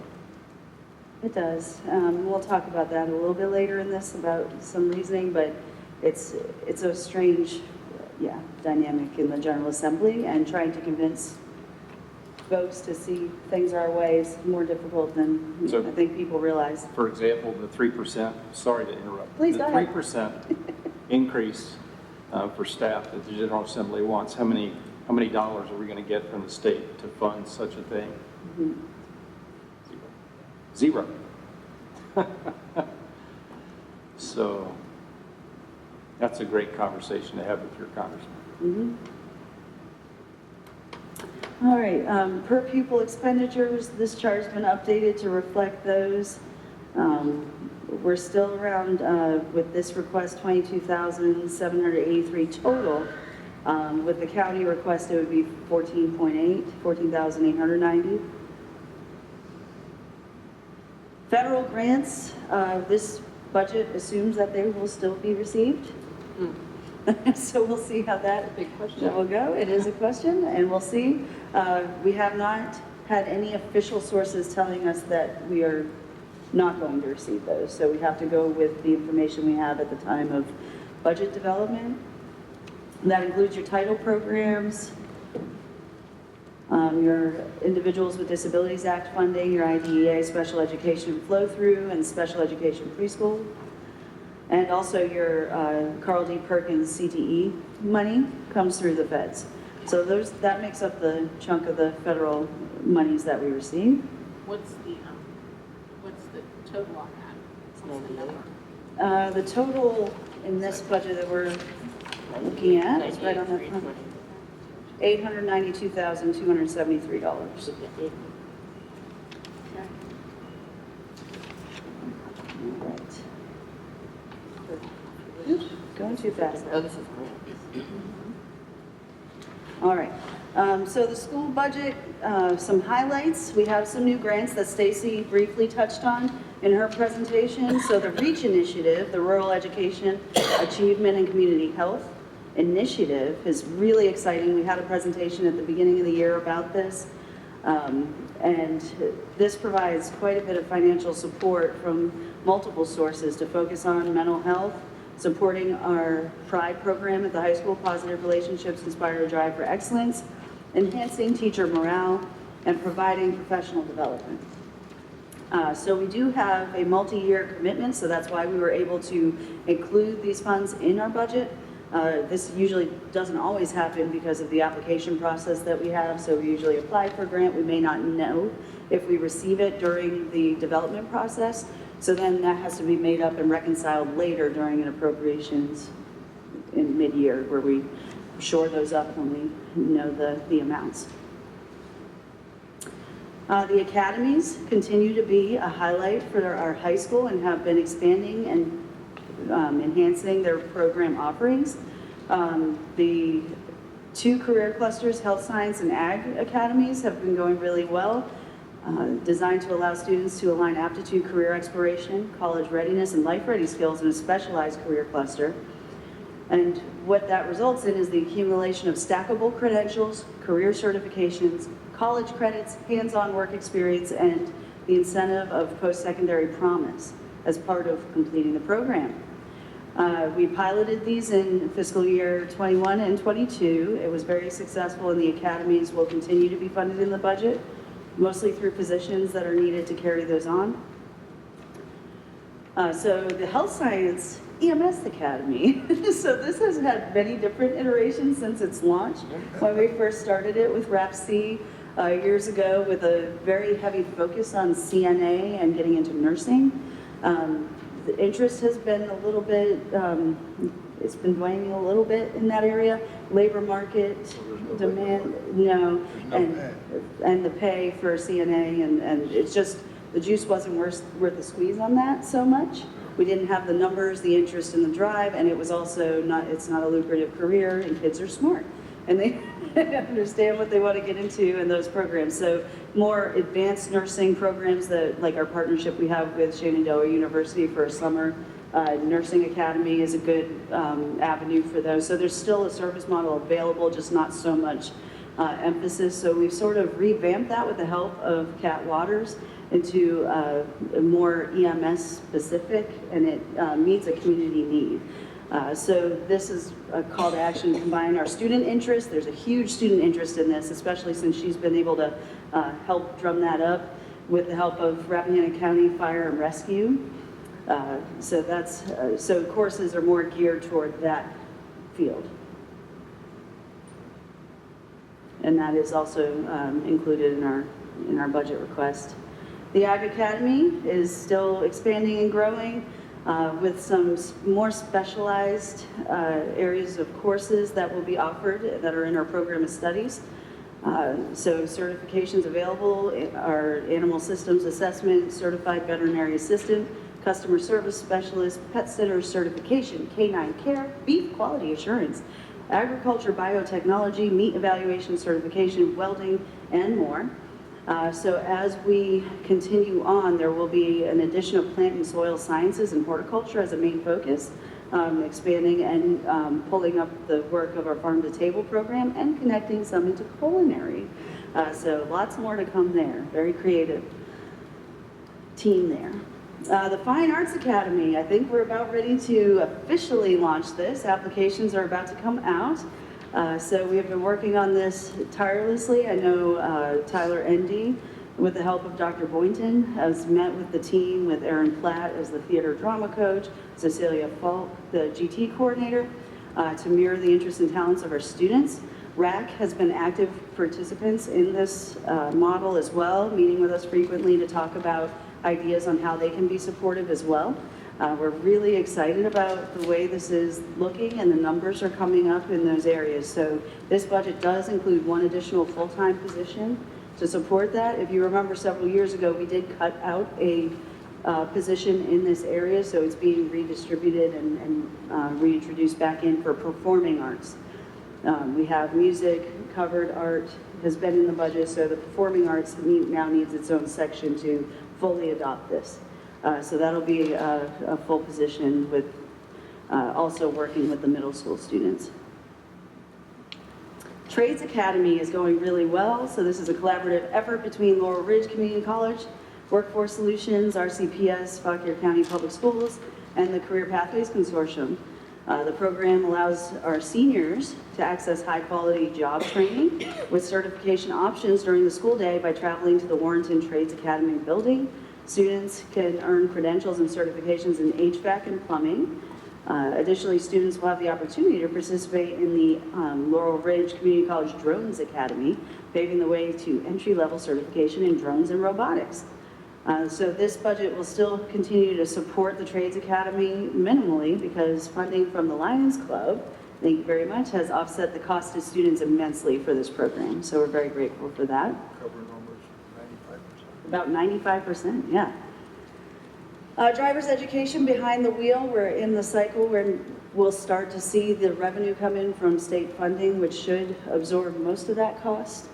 it does. We'll talk about that a little bit later in this, about some reasoning, but it's a strange, dynamic in the General Assembly, and trying to convince folks to see things our way is more difficult than So- I think people realize. For example, the 3%, sorry to interrupt. Please, go ahead. The 3% increase for staff that the General Assembly wants, how many dollars are we going to get from the state to fund such a thing? Zero. So that's a great conversation to have with your congressman. All right, per pupil expenditures, this chart's been updated to reflect those. we're still around, with this request, 22,783 total. With the county request, it would be 14,890. Federal grants, this budget assumes that they will still be received. So we'll see how that will go. It is a question, and we'll see. We have not had any official sources telling us that we are not going to receive those. So we have to go with the information we have at the time of budget development. And that includes your title programs, your Individuals with Disabilities Act funding, your IDEA special education flow-through, and special education preschool. And also your Carl D. Perkins CTE money comes through the feds. So that makes up the chunk of the federal monies that we receive. What's the total on that? What's the number? The total in this budget that we're looking at is right on the front. $892,273. Right. Oops, going too fast. Oh, this is great. All right. So the school budget, some highlights. We have some new grants that Stacy briefly touched on in her presentation. So the REACH initiative, the Rural Education Achievement and Community Health Initiative, is really exciting. We had a presentation at the beginning of the year about this. And this provides quite a bit of financial support from multiple sources to focus on mental health, supporting our PRIDE program at the high school, Positive Relationships Inspire a Drive for Excellence, enhancing teacher morale, and providing professional development. So we do have a multi-year commitment, so that's why we were able to include these funds in our budget. This usually doesn't always happen because of the application process that we have, so we usually apply for a grant. We may not know if we receive it during the development process, so then that has to be made up and reconciled later during an appropriations in mid-year, where we shore those up when we know the amounts. The academies continue to be a highlight for our high school and have been expanding and enhancing their program offerings. The two career clusters, Health Science and Ag Academies, have been going really well, designed to allow students to align aptitude, career exploration, college readiness, and life-ready skills in a specialized career cluster. And what that results in is the accumulation of stackable credentials, career certifications, college credits, hands-on work experience, and the incentive of post-secondary promise as part of completing the program. We piloted these in fiscal year 21 and 22. It was very successful, and the academies will continue to be funded in the budget, mostly through positions that are needed to carry those on. So the Health Science EMS Academy. So this has had many different iterations since its launch. When we first started it with RAPC years ago, with a very heavy focus on CNA and getting into nursing. The interest has been a little bit, it's been waning a little bit in that area. Labor market, demand, no, and the pay for CNA, and it's just, the juice wasn't worth the squeeze on that so much. We didn't have the numbers, the interest, and the drive, and it was also it's not a lucrative career, and kids are smart. And they understand what they want to get into in those programs. So more advanced nursing programs, that like our partnership we have with Shenandoah University for a summer nursing academy is a good avenue for those. So there's still a service model available, just not so much emphasis. So we've sort of revamped that with the help of Kat Waters into a more EMS specific, and it meets a community need. So this is a call to action to combine our student interest. There's a huge student interest in this, especially since she's been able to help drum that up with the help of Rappahannock County Fire and Rescue. So courses are more geared toward that field. And that is also included in our budget request. The Ag Academy is still expanding and growing with some more specialized areas of courses that will be offered that are in our program of studies. So certifications available are Animal Systems Assessment, Certified Veterinary Assistant, customer service specialist, pet sitter certification, canine care, beef quality assurance, agriculture biotechnology, meat evaluation certification, welding, and more. So as we continue on, there will be an addition of plant and soil sciences and horticulture as a main focus, expanding and pulling up the work of our farm to table program and connecting some into culinary. So lots more to come there. Very creative team there. The Fine Arts Academy, I think we're about ready to officially launch this. Applications are about to come out. So we have been working on this tirelessly. I know Tyler Endy, with the help of Dr. Boynton, has met with the team, with Aaron Platt as the theater drama coach, Cecilia Falk, the GT coordinator, to mirror the interests and talents of our students. RAC has been active participants in this model as well, meeting with us frequently to talk about ideas on how they can be supportive as well. We're really excited about the way this is looking, and the numbers are coming up in those areas. So this budget does include one additional full-time position to support that. If you remember, several years ago, we did cut out a position in this area, so it's being redistributed and reintroduced back in for performing arts. We have music, covered art has been in the budget, so the performing arts now needs its own section to fully adopt this. So that'll be a full position with also working with the middle school students. Trades Academy is going really well. So this is a collaborative effort between Laurel Ridge Community College, Workforce Solutions, RCPS, Fauquier County Public Schools, and the Career Pathways Consortium. The program allows our seniors to access high-quality job training with certification options during the school day by traveling to the Warrenton Trades Academy building. Students can earn credentials and certifications in HVAC and plumbing. Additionally, students will have the opportunity to participate in the Laurel Ridge Community College Drones Academy, paving the way to entry-level certification in drones and robotics. So this budget will still continue to support the Trades Academy minimally because funding from the Lions Club, thank you very much, has offset the cost to students immensely for this program. So we're very grateful for that. Cover numbers, 95%. About 95%, yeah. Driver's education behind the wheel, we're in the cycle where we'll start to see the revenue come in from state funding, which should absorb most of that cost.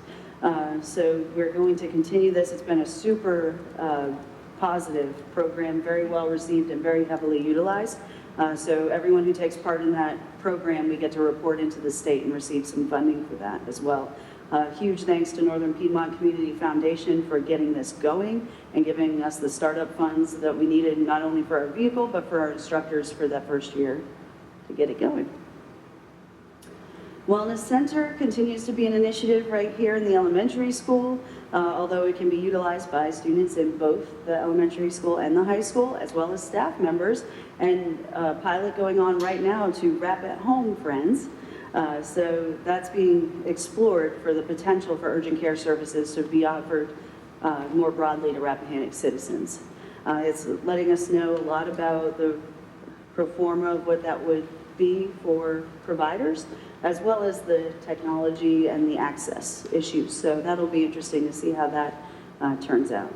So we're going to continue this. It's been a super positive program, very well received and very heavily utilized. So everyone who takes part in that program, we get to report into the state and receive some funding for that as well. Huge thanks to Northern Piedmont Community Foundation for getting this going and giving us the startup funds that we needed, not only for our vehicle, but for our instructors for that first year to get it going. Wellness Center continues to be an initiative right here in the elementary school, although it can be utilized by students in both the elementary school and the high school, as well as staff members, and a pilot going on right now to Wrap at Home Friends. So that's being explored for the potential for urgent care services to be offered more broadly to Rappahannock citizens. It's letting us know a lot about the pro forma of what that would be for providers, as well as the technology and the access issues. So that'll be interesting to see how that turns out.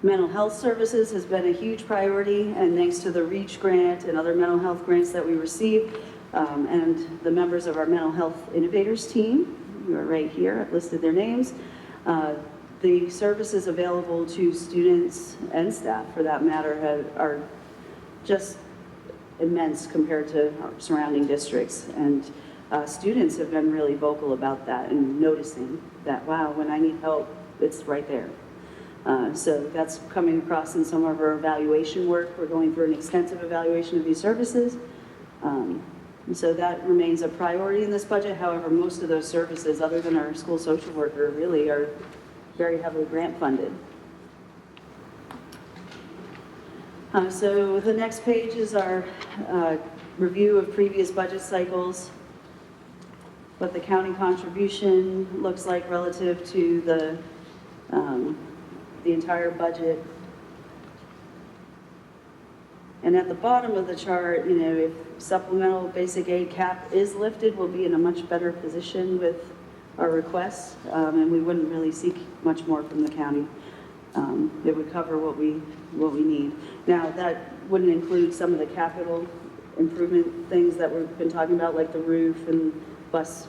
Mental health services has been a huge priority, and thanks to the REACH grant and other mental health grants that we received, and the members of our mental health innovators team, who are right here, I've listed their names, the services available to students and staff, for that matter, are just immense compared to our surrounding districts. And students have been really vocal about that and noticing that, wow, when I need help, it's right there. So that's coming across in some of our evaluation work. We're going through an extensive evaluation of these services. And so that remains a priority in this budget. However, most of those services, other than our school social worker, really are very heavily grant funded. So the next page is our review of previous budget cycles, what the county contribution looks like relative to the entire budget. And at the bottom of the chart, you know, if supplemental basic aid cap is lifted, we'll be in a much better position with our requests, and we wouldn't really seek much more from the county. It would cover what we need. Now, that wouldn't include some of the capital improvement things that we've been talking about, like the roof and bus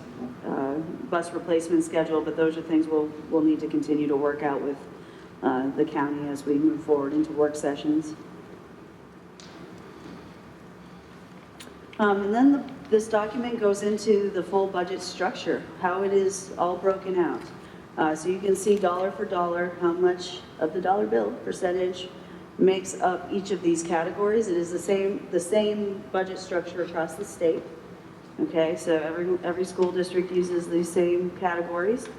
replacement schedule, but those are things we'll need to continue to work out with the county as we move forward into work sessions. And then this document goes into the full budget structure, how it is all broken out. So you can see dollar for dollar how much of the dollar bill percentage makes up each of these categories. It is the same budget structure across the state. Okay, so every school district uses these same categories.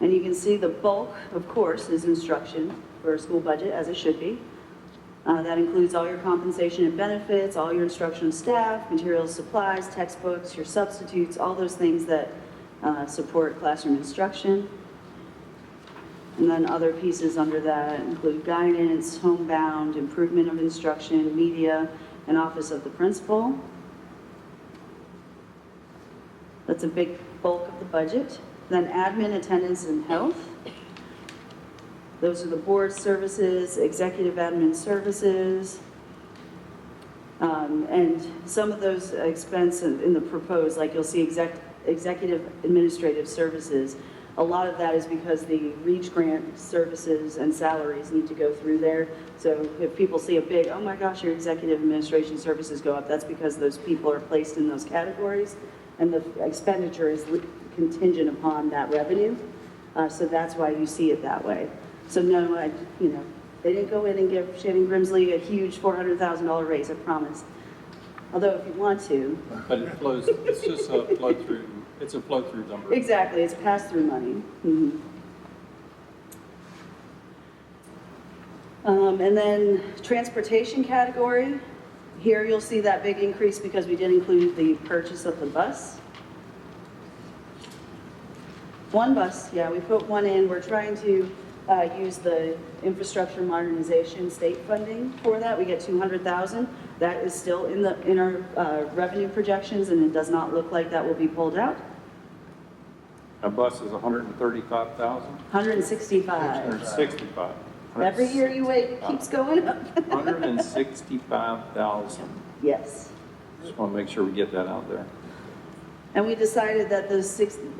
And you can see the bulk, of course, is instruction for a school budget, as it should be. That includes all your compensation and benefits, all your instructional staff, materials, supplies, textbooks, your substitutes, all those things that support classroom instruction. And then other pieces under that include guidance, homebound, improvement of instruction, media, and office of the principal. That's a big bulk of the budget. Then admin, attendance, and health. Those are the board services, executive admin services. And some of those expense in the proposed, like you'll see executive administrative services, a lot of that is because the REACH grant services and salaries need to go through there. So if people see a big, oh my gosh, your executive administration services go up, that's because those people are placed in those categories and the expenditure is contingent upon that revenue. So that's why you see it that way. So no, they didn't go in and give Shannon Grimsley a huge $400,000 raise, I promise. Although if you want to. But it flows, it's just a flow through, it's a flow through number. Exactly, it's pass-through money. Mm-hmm. And then transportation category, here you'll see that big increase because we did include the purchase of the bus. One bus, yeah, we put one in. We're trying to use the infrastructure modernization state funding for that. We get $200,000. That is still in our revenue projections, and it does not look like that will be pulled out. A bus is 135,000? 165. 165. Every year you wait, it keeps going up. 165,000. Yes. Just want to make sure we get that out there. And we decided that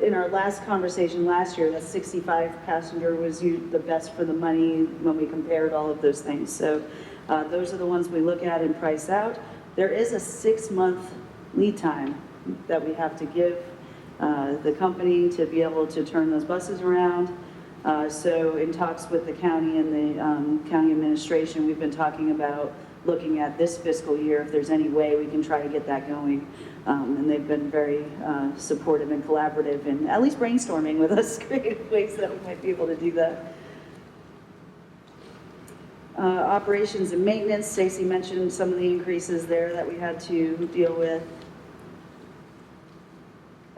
in our last conversation last year, that 65 passenger was the best for the money when we compared all of those things. So those are the ones we look at and price out. There is a 6-month lead time that we have to give the company to be able to turn those buses around. So in talks with the county and the county administration, we've been talking about looking at this fiscal year if there's any way we can try to get that going. And they've been very supportive and collaborative and at least brainstorming with us creative ways that we might be able to do that. Operations and maintenance, Stacy mentioned some of the increases there that we had to deal with.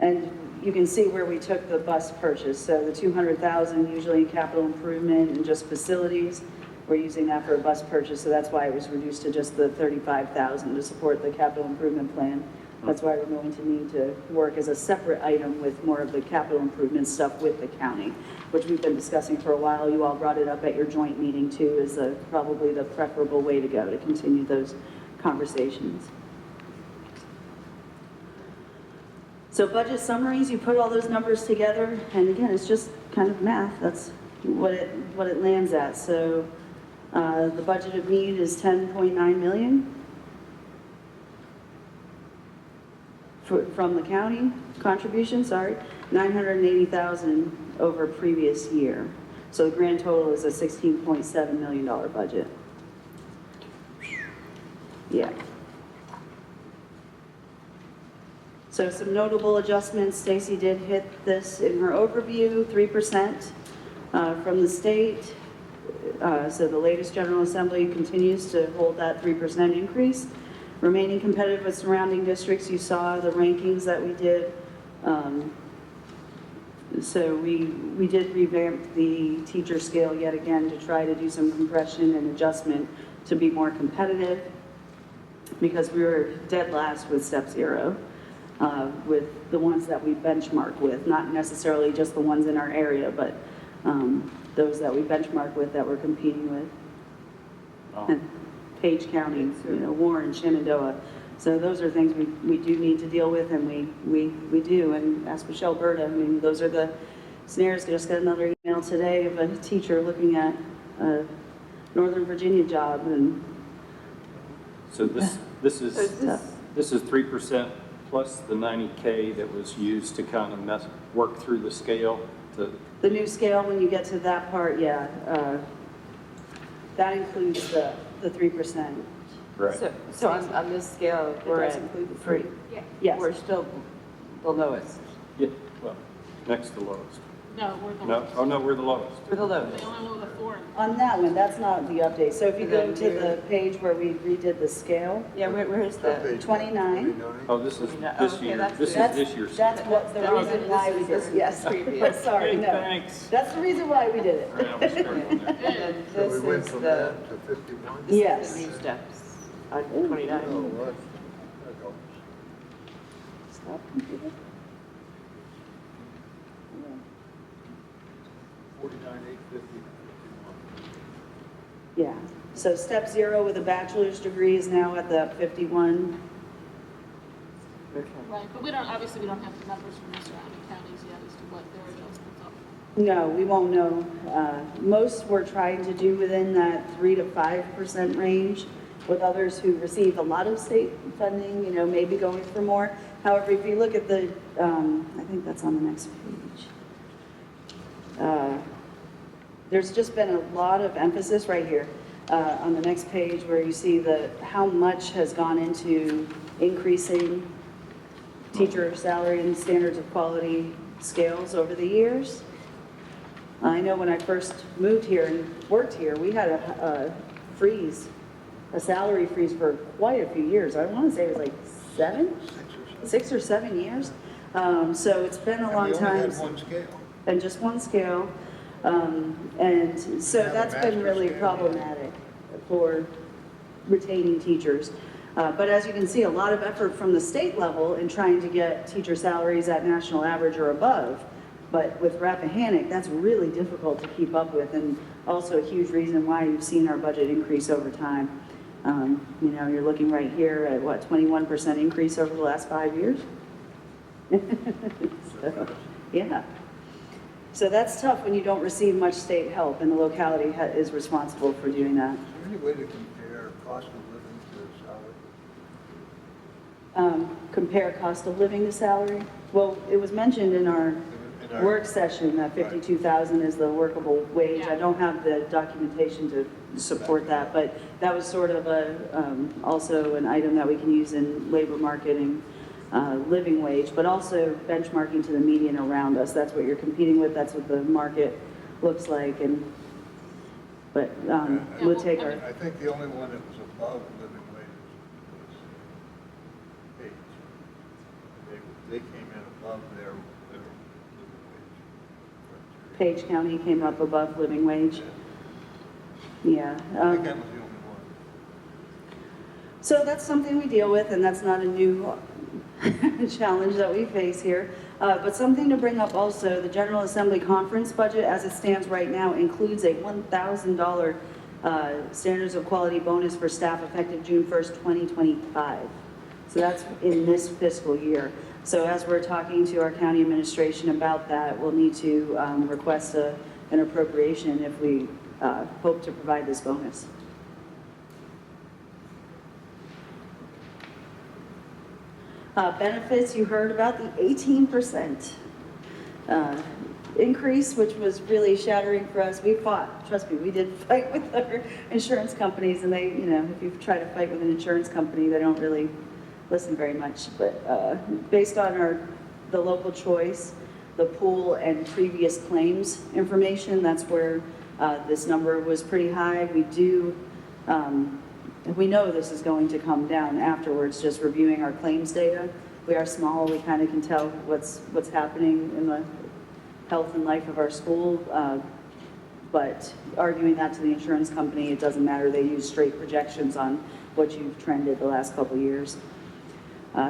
And you can see where we took the bus purchase. So the $200,000 usually in capital improvement and just facilities. We're using that for a bus purchase, so that's why it was reduced to just the $35,000 to support the capital improvement plan. That's why we're going to need to work as a separate item with more of the capital improvement stuff with the county, which we've been discussing for a while. You all brought it up at your joint meeting too, is probably the preferable way to go to continue those conversations. So budget summaries, you put all those numbers together, and again, it's just kind of math. That's what it lands at. So the budgeted need is $10.9 million. From the county contribution, $980,000 over previous year. So the grand total is a $16.7 million budget. Yeah. So some notable adjustments. Stacy did hit this in her overview, 3% from the state. So the latest General Assembly continues to hold that 3% increase. Remaining competitive with surrounding districts, you saw the rankings that we did. So we did revamp the teacher scale yet again to try to do some compression and adjustment to be more competitive because we were dead last with step 0 with the ones that we benchmark with, not necessarily just the ones in our area, but those that we benchmark with that we're competing with. And Page County, Warren, Shenandoah. So those are things we do need to deal with, and we do. And as Michelle Berta, I mean, those are the snares. Just got another email today of a teacher looking at a Northern Virginia job, and So this is, this is 3% plus the 90K that was used to kind of work through the scale to. the new scale, when you get to that part, yeah, that includes the 3%. Right. So on this scale, we're does at include the three. Yeah. Yes. We're still the lowest. Yeah, well, next to lowest. No, we're the No, lowest. oh no, we're the lowest. We're the They lowest. only know the four. On that one, that's not the update. So if you go Then to the page where we redid the scale, Yeah, where's the? 29. Oh, this is Oh, this okay, year, that's this is good. this year's. That's what the Oh, reason this why is- we this did, is yes. previous. Sorry, Hey, no. thanks. That's the reason why we did Right, I was it. struggling there. And So we this went is from the, that to 51? this Yes. is the new steps on Oh, 29. what? That helps. Stop, computer. 49,850. Yeah, so step 0 with a bachelor's degree is now at the 51. Right, but we don't have the numbers from the surrounding counties yet as to what their adjustments are. No, we won't know. Most we're trying to do within that 3 to 5% range, with others who receive a lot of state funding, maybe going for more. However, if you look at the, I think that's on the next page. There's just been a lot of emphasis right here on the next page where you see how much has gone into increasing teacher salary and standards of quality scales over the years. I know when I first moved here and worked here, we had a salary freeze for quite a few years. I want to say it was like 6 or 7 years. So it's been a long And we only time. had one scale. And just one scale. And so Have a that's been master's really scale, problematic for retaining teachers. But as you can see, a lot of effort from the state level in trying to get teacher salaries at national average or above. But with Rappahannock, that's really difficult to keep up with, and also a huge reason why you've seen our budget increase over time. You're looking right here at 21% increase over the last 5 years? So, yeah. So that's tough when you don't receive much state help, and the locality is responsible for doing that. Is there any way to compare cost of living to salary? Compare cost of living to salary? Well, it was mentioned in our In our- work session that 52,000 is the workable wage. I don't have the documentation to support that, but that was sort of also an item that we can use in labor marketing. Living wage, but also benchmarking to the median around us. That's what you're competing with. That's what the market looks like. But we'll take our. I think the only one that was above living wages was Page. They came in above their living wage. Page County came up above living wage. Yeah. I think that was the only one. So that's something we deal with, and that's not a new challenge that we face here. But something to bring up also, the General Assembly conference budget as it stands right now includes a $1,000 standards of quality bonus for staff effective June 1st, 2025. So that's in this fiscal year. So as we're talking to our county administration about that, we'll need to request an appropriation if we hope to provide this bonus. Benefits, you heard about the 18% increase, which was really shattering for us. We fought, trust me, we did fight with our insurance companies, and they, if you try to fight with an insurance company, they don't really listen very much. But based on the local choice, the pool, and previous claims information, that's where this number was pretty high. We know this is going to come down afterwards, just reviewing our claims data. We are small, we kind of can tell what's happening in the health and life of our school, but arguing that to the insurance company, it doesn't matter. They use straight projections on what you've trended the last couple years.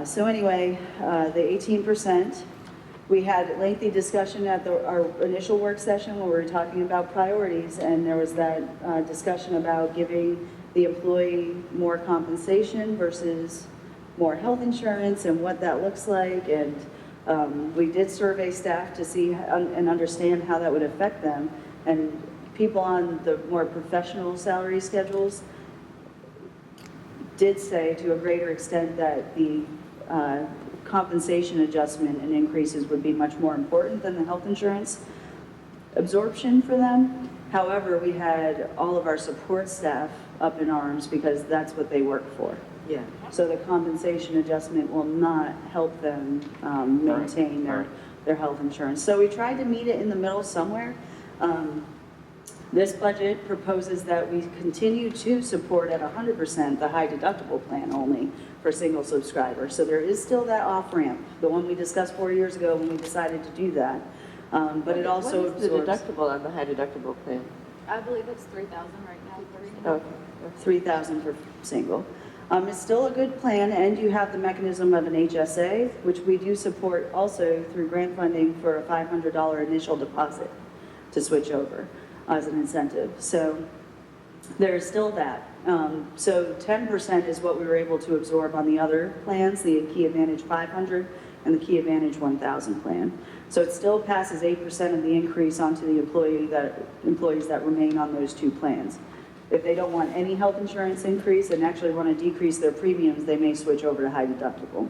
So anyway, the 18%, We had lengthy discussion at our initial work session when we were talking about priorities, and there was that discussion about giving the employee more compensation versus more health insurance and what that looks like. And we did survey staff to see and understand how that would affect them. And people on the more professional salary schedules did say to a greater extent that the compensation adjustment and increases would be much more important than the health insurance absorption for them. However, we had all of our support staff up in arms because that's what they work for. Yeah. So the compensation adjustment will not help them maintain their health insurance. So we tried to meet it in the middle somewhere. This budget proposes that we continue to support at 100% the high deductible plan only for single subscribers. So there is still that off ramp, the one we discussed 4 years ago when we decided to do that. But it also What is the absorbs deductible on the high deductible plan? I believe it's 3,000 right now. Okay. 3,000 for single. It's still a good plan, and you have the mechanism of an HSA, which we do support also through grant funding for a $500 initial deposit to switch over as an incentive. So there's still that. So 10% is what we were able to absorb on the other plans, the Key Advantage 500 and the Key Advantage 1000 plan. So it still passes 8% of the increase onto the employees that remain on those two plans. If they don't want any health insurance increase and actually want to decrease their premiums, they may switch over to high deductible.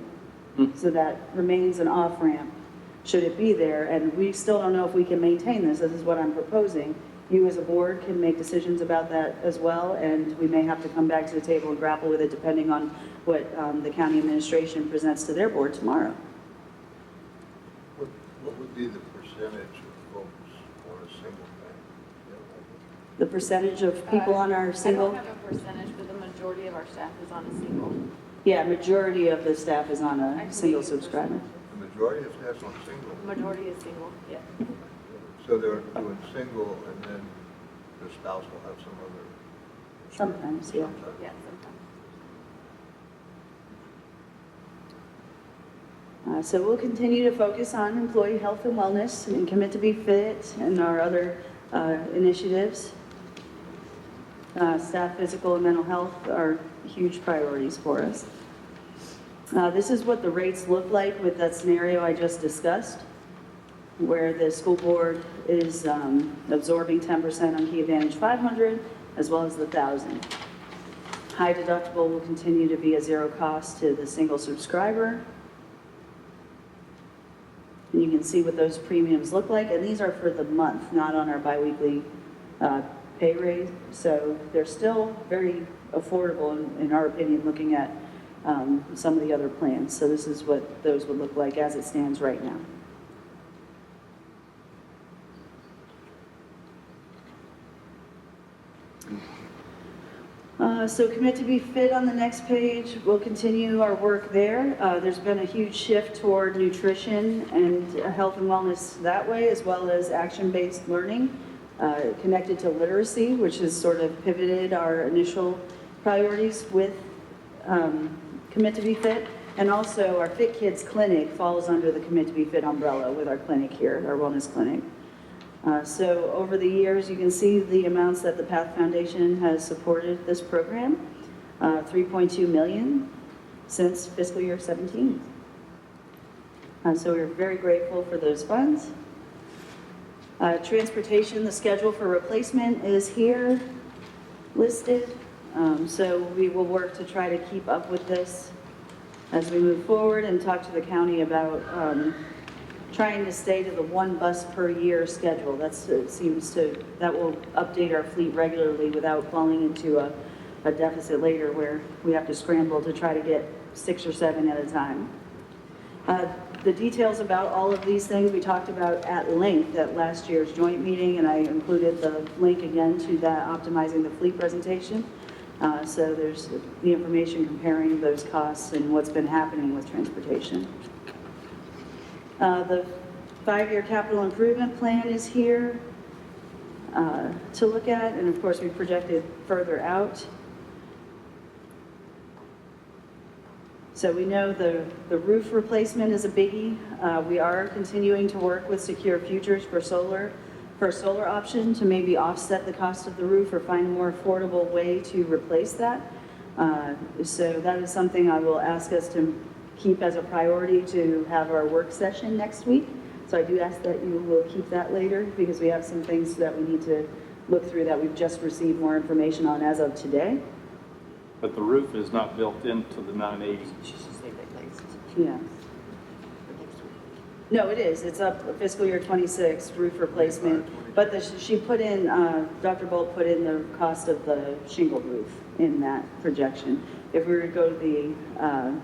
So that remains an off-ramp should it be there, and we still don't know if we can maintain this. This is what I'm proposing. You as a board can make decisions about that as well, and we may have to come back to the table and grapple with it depending on what the county administration presents to their board tomorrow. What would be the percentage of folks on a single plan? The percentage of people on our I single, don't have a percentage, but the majority of our staff is on a single. yeah, majority of the staff is on I a can single give you a subscriber. The majority of staff's on single. The majority is single, yeah. So they're doing single, and then the spouse will have some other. Sometimes, yeah. Sometimes. Yeah, sometimes. So we'll continue to focus on employee health and wellness and commit to be fit and our other initiatives. Staff physical and mental health are huge priorities for us. This is what the rates look like with that scenario I just discussed, where the school board is absorbing 10% on Key Advantage 500 as well as the 1,000. High deductible will continue to be a zero cost to the single subscriber. And you can see what those premiums look like, and these are for the month, not on our biweekly pay rate. So they're still very affordable in our opinion, looking at some of the other plans. So this is what those would look like as it stands right now. So commit to be fit on the next page. We'll continue our work there. There's been a huge shift toward nutrition and health and wellness that way, as well as action-based learning connected to literacy, which has sort of pivoted our initial priorities with Commit to be Fit. And also our Fit Kids Clinic falls under the Commit to be Fit umbrella with our clinic here, our wellness clinic. So over the years, you can see the amounts that the Path Foundation has supported this program, $3.2 million since fiscal year 17. So we're very grateful for those funds. Transportation, the schedule for replacement is here listed. So we will work to try to keep up with this as we move forward and talk to the county about trying to stay to the one bus per year schedule. That will update our fleet regularly without falling into a deficit later where we have to scramble to try to get 6 or 7 at a time. The details about all of these things we talked about at length at last year's joint meeting, and I included the link again to that Optimizing the Fleet presentation. So there's the information comparing those costs and what's been happening with transportation. The 5-year capital improvement plan is here to look at, and of course we projected further out. So we know the roof replacement is a biggie. We are continuing to work with Secure Futures for a solar option to maybe offset the cost of the roof or find a more affordable way to replace that. So that is something I will ask us to keep as a priority to have our work session next week. So I do ask that you will keep that later because we have some things that we need to look through that we've just received more information on as of today. But the roof is not built into the 980. Yeah. No, it is. It's up fiscal year 26 roof replacement. But she put in, Dr. Bolt put in the cost of the shingle roof in that projection. If we were to go to the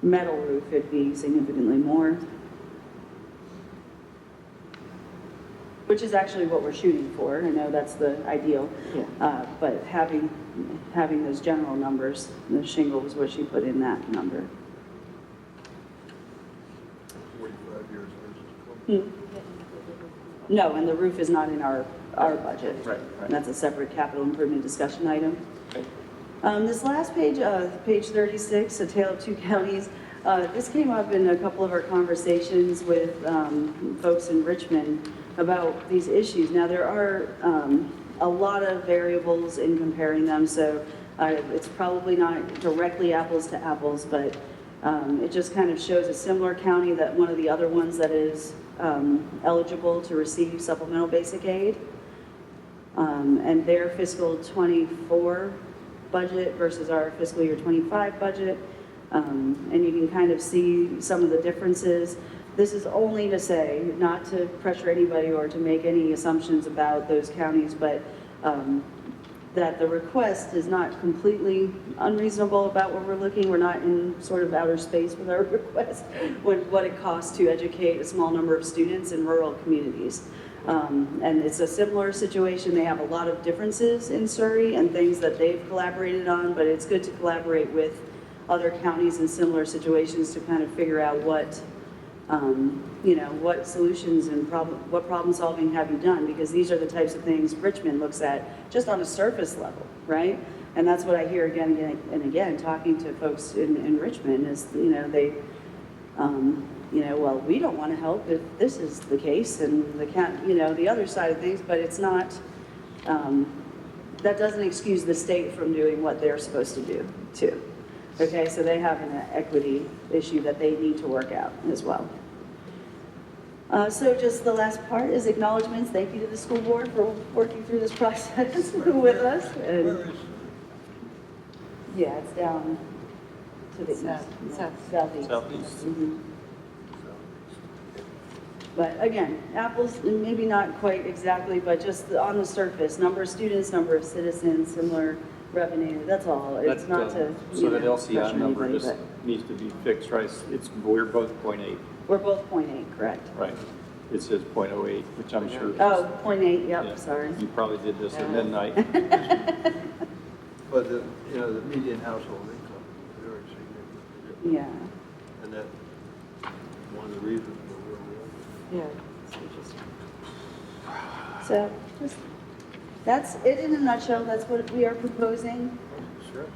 metal roof, it'd be significantly more. Which is actually what we're shooting for. I know that's the ideal. Yeah. But having those general numbers, the shingle was what she put in that number. 45 years versus 20. No, and the roof is not in our budget. Right. That's a separate capital improvement discussion item. Okay. This last page, page 36, A Tale of Two Counties, this came up in a couple of our conversations with folks in Richmond about these issues. Now, there are a lot of variables in comparing them, so it's probably not directly apples to apples, but it just kind of shows a similar county that one of the other ones that is eligible to receive supplemental basic aid. And their fiscal 24 budget versus our fiscal year 25 budget. And you can kind of see some of the differences. This is only to say, not to pressure anybody or to make any assumptions about those counties, but that the request is not completely unreasonable about what we're looking. We're not in sort of outer space with our request, what it costs to educate a small number of students in rural communities. And it's a similar situation. They have a lot of differences in Surrey and things that they've collaborated on, but it's good to collaborate with other counties in similar situations to kind of figure out what, what solutions and what problem solving have you done? Because these are the types of things Richmond looks at just on a surface level, right? And that's what I hear again and again talking to folks in Richmond is, they, well, we don't want to help if this is the case and the other side of things, but it's not, that doesn't excuse the state from doing what they're supposed to do too. Okay, so they have an equity issue that they need to work out as well. So just the last part is acknowledgements. Thank you to the school board for working through this process with us. Where is Yeah, it's down to the southeast. Southeast. Mhm. But again, apples, maybe not quite exactly, but just on the surface, number of students, number of citizens, similar revenue, that's all. It's That, not to, so that LCI pressure number anybody, just but needs to be fixed, right? We're both 0.8, we're both 0.8, correct? right? It says 0.08, which I'm sure. Oh, 0.8, Yeah. yep, sorry. You probably did this at midnight. But the median household income is very significant. Yeah. And that's one of the reasons for where we are. Yeah, it's interesting. So just, that's it in a nutshell. That's what we are proposing. Sure.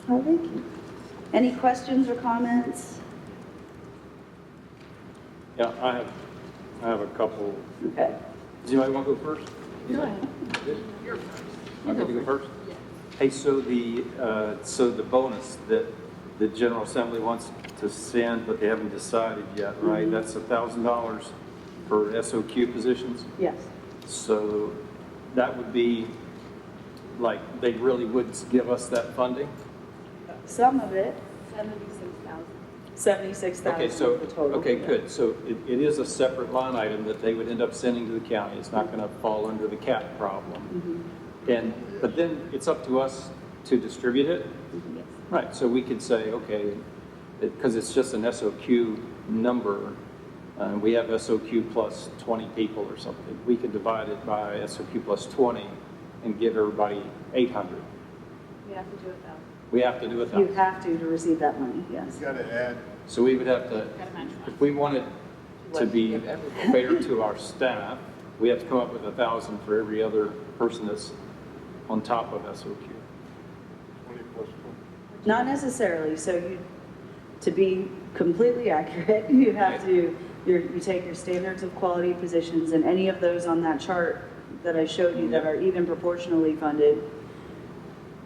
Oh, thank you. Any questions or comments? Yeah, I have a couple. Okay. Does anybody want to go first? Go ahead. I'm going to go first? Hey, so the bonus that the General Assembly wants to send, but they haven't decided yet, right? Mhm. That's $1,000 for SOQ positions. Yes. So that would be, like, they really would give us that funding? Some of it. 76,000. 76,000 Okay, so, the total. okay, good. So it is a separate line item that they would end up sending to the county. It's not going to fall under the cap problem. Mhm. But then it's up to us to distribute it. Yes. Right, so we could say, okay, because it's just an SOQ number, we have SOQ plus 20 people or something. We could divide it by SOQ plus 20 and give everybody 800. We have to do 1,000. We have to do You 1,000. have to receive that money, yes. You gotta add, So we would have to, Gotta match one. if we wanted to be Give everybody. fair to our staff, we have to come up with 1,000 for every other person that's on top of SOQ. 20 plus Not necessarily. So to be completely accurate, you have to, you take your standards of quality positions, and any of those on that chart that I showed you that are even proportionally funded,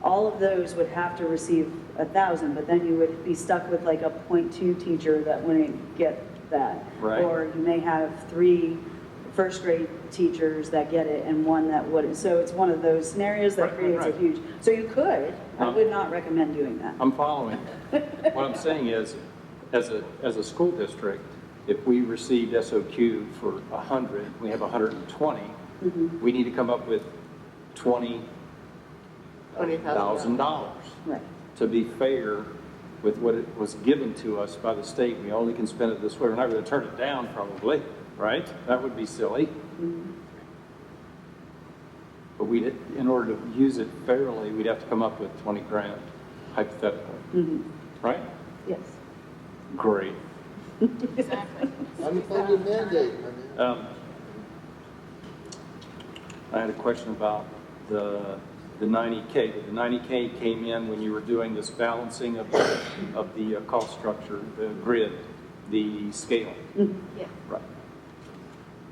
all of those would have to receive 1,000, but then you would be stuck with like a .2 teacher that wouldn't get that. Right. Or you may have 3 first grade teachers that get it and 1 that wouldn't. So it's one of those scenarios that creates a huge, so you could, I would not recommend doing that. I'm following. What I'm saying is, as a school district, if we received SOQ for 100, we have 120, we need to come up with $20,000 Right. to be fair with what it was given to us by the state. We only can spend it this way. We're not going to turn it down probably, right? That would be silly. But in order to use it fairly, we'd have to come up with 20 grand, hypothetically. Right? Yes. Great. Exactly. Unfunded mandate, my man. I had a question about the 90K. The 90K came in when you were doing this balancing of the cost structure, the grid, the scale. Yeah. Right.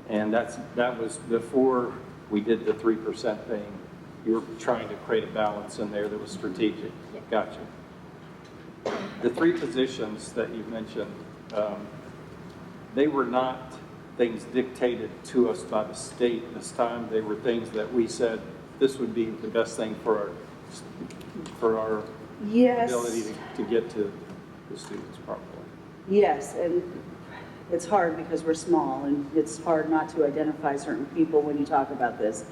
And that was before we did the 3% thing. You were trying to create a balance in there that was strategic. Yeah. Gotcha. The 3 positions that you mentioned, they were not things dictated to us by the state this time. They were things that we said this would be the best thing for our Yes. ability to get to the students properly. Yes, and it's hard because we're small, and it's hard not to identify certain people when you talk about this.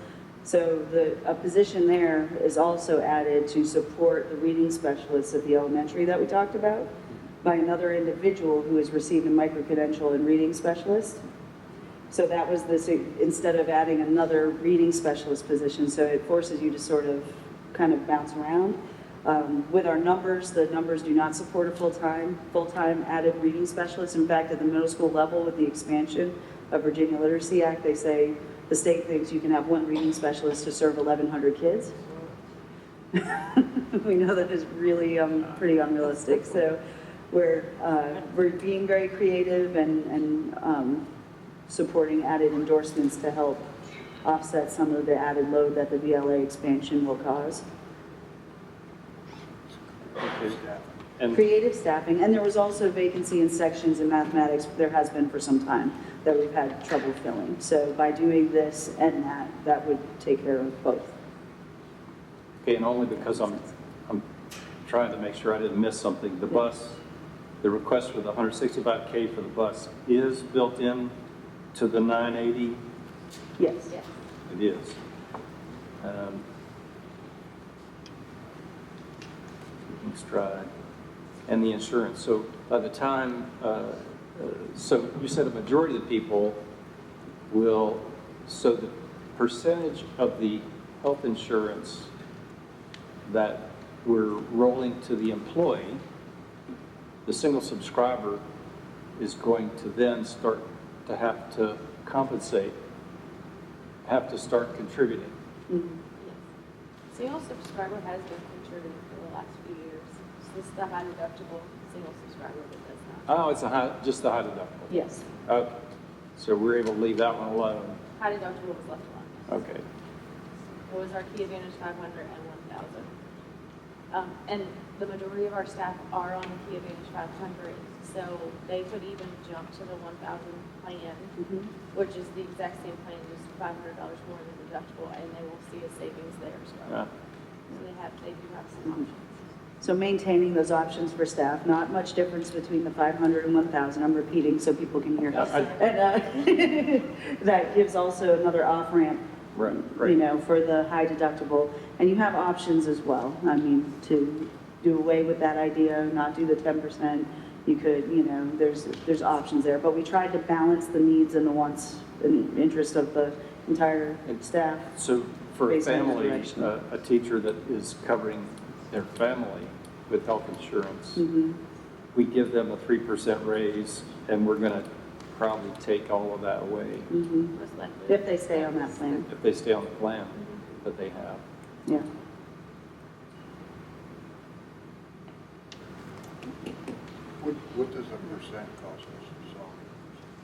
So a position there is also added to support the reading specialists at the elementary that we talked about by another individual who is receiving micro-credential and reading specialist. So that was this, instead of adding another reading specialist position, so it forces you to sort of kind of bounce around. With our numbers, the numbers do not support a full-time added reading specialist. In fact, at the middle school level with the expansion of Virginia Literacy Act, they say the state thinks you can have 1 reading specialist to serve 1,100 kids. We know that is really pretty unrealistic. So we're being very creative and supporting added endorsements to help offset some of the added load that the VLA expansion will cause. Okay. And Creative staffing, and there was also vacancy in sections in mathematics, there has been for some time, that we've had trouble filling. So by doing this and that would take care of both. okay, and only because I'm trying to make sure I didn't miss something. The bus, the request for the 165K for the bus is built in to the 980. Yes. Yeah. It is. Stride. And the insurance. So by the time, so you said a majority of the people will, so the percentage of the health insurance that we're rolling to the employee, the single subscriber is going to then start to have to compensate, have to start contributing. Single subscriber has been contributing for the last few years. So this is the high deductible single subscriber that does not. Oh, it's just the high deductible. Yes. Okay. So we're able to leave that one alone. High deductible was left alone. Okay. It was our Key Advantage 500 and 1,000. And the majority of our staff are on the Key Advantage 500, so they could even jump to the 1,000 plan, which is the exact same plan, just $500 more than deductible, and they will see a savings there as well. Yeah. So they do have some options. So maintaining those options for staff, not much difference between the 500 and 1,000. I'm repeating so people can hear. And that gives also another off-ramp, Right. you know, for the high deductible. And you have options as well. I mean, to do away with that idea, not do the 10%. You could, you know, there's options there. But we tried to balance the needs and the wants and interest of the entire staff. So for a Based on the family, direction. a teacher that is covering their family with health insurance, we give them a 3% raise, and we're going to probably take all of that away Most likely. If they stay on that plan. if they stay on the plan that they have. Yeah. What does a percent cost us? So,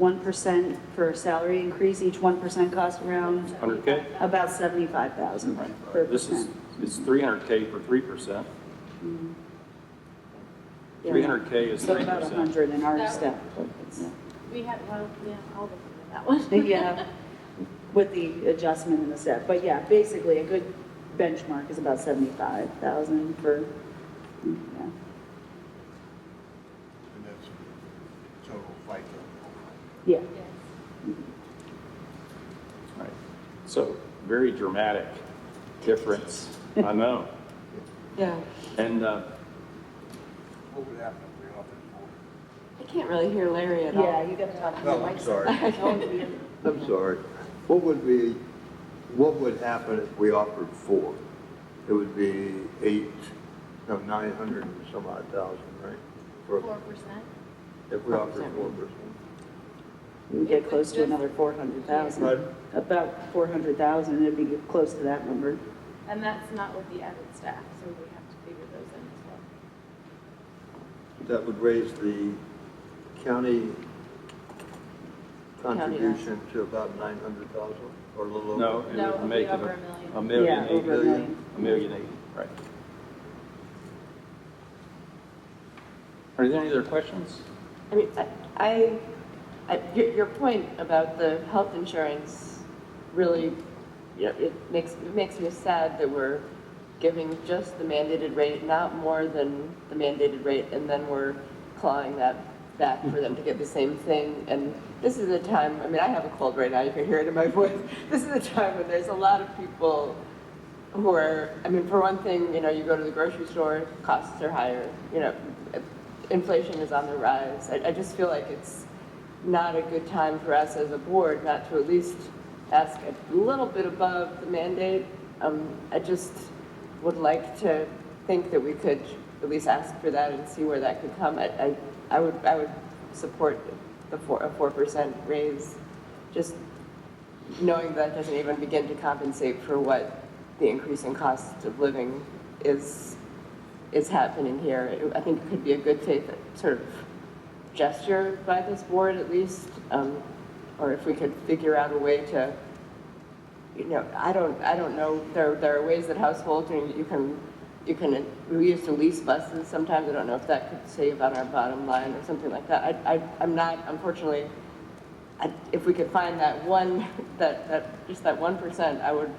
1% for salary increase, each 1% costs around 100K? about 75,000 per This is, percent. it's 300K for 3%. Yeah. 300K is So about 3%. 100 in our That- step. We had, well, yeah, I'll look into that one. Yeah, with the adjustment in the step. But yeah, basically a good benchmark is about 75,000 for, yeah. and that's total FICA. Yeah. Right. So, very dramatic difference, I know. Yeah. And What would happen if we offered I can't really hear Larry at all. Yeah, you gotta talk to No, the I'm mic. sorry. sorry. I'm sorry. What would happen if we offered 4? It would be 900 and some odd thousand, right? 4%. If we offered 4%. We get close to another 400,000. Pardon? About 400,000, it'd be close to that number. And that's not with the added staff, so we have to figure those in as well. That would raise the county contribution to about 900,000 or a little over. no, it No, would it'll make be it over a $1 million, Yeah, over $1 million. $1.8 million, right. Are there any other questions? I mean, your point about the health insurance really, you know, it makes me sad that we're giving just the mandated rate, not more than the mandated rate, and then we're clawing that back for them to get the same thing. And this is a time, I mean, I have a cold right now, you can hear it in my voice. This is a time when there's a lot of people who are, I mean, for one thing, you know, you go to the grocery store, costs are higher, you know, inflation is on the rise. I just feel like it's not a good time for us as a board not to at least ask a little bit above the mandate. I just would like to think that we could at least ask for that and see where that could come. I would support a 4% raise, just knowing that doesn't even begin to compensate for what the increase in cost of living is happening here. I think it could be a good faith sort of gesture by this board at least, or if we could figure out a way to, you know, I don't know. There are ways that households, you can. We used to lease buses sometimes. I don't know if that could save on our bottom line or something like that. I'm not, unfortunately. If we could find that just that 1%, I would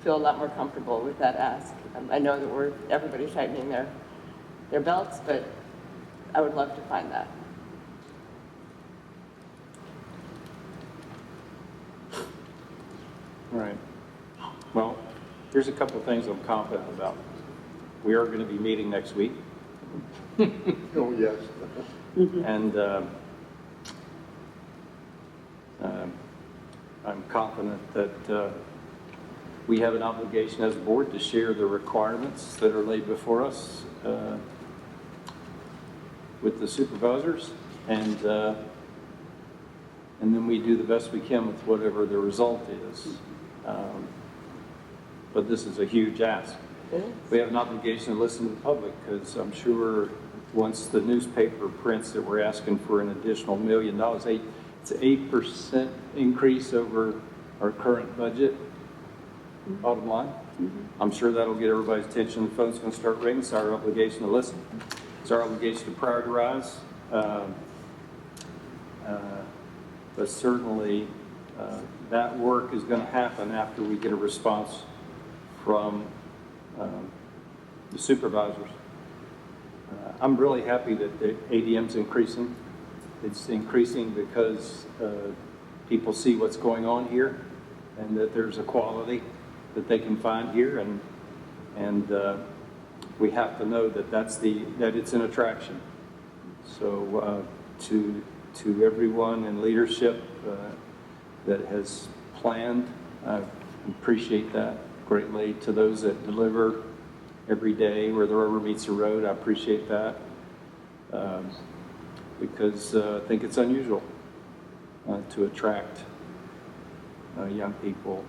feel a lot more comfortable with that ask. I know that everybody's tightening their belts, but I would love to find that. Right. Well, here's a couple of things I'm confident about. We are going to be meeting next week, Oh, yes. and I'm confident that we have an obligation as a board to share the requirements that are laid before us with the supervisors, and then we do the best we can with whatever the result is. But this is a huge ask. We have an obligation to listen to the public, because I'm sure once the newspaper prints that we're asking for an additional $1 million, it's an 8% increase over our current budget, bottom line. I'm sure that'll get everybody's attention. The phone's going to start ringing. It's our obligation to listen. It's our obligation to prioritize. But certainly that work is going to happen after we get a response from the supervisors. I'm really happy that the ADM's increasing. It's increasing because people see what's going on here, and that there's a quality that they can find here, and we have to know that that it's an attraction. So to everyone in leadership that has planned, I appreciate that greatly. To those that deliver every day where the rubber meets the road, I appreciate that, because I think it's unusual to attract young people.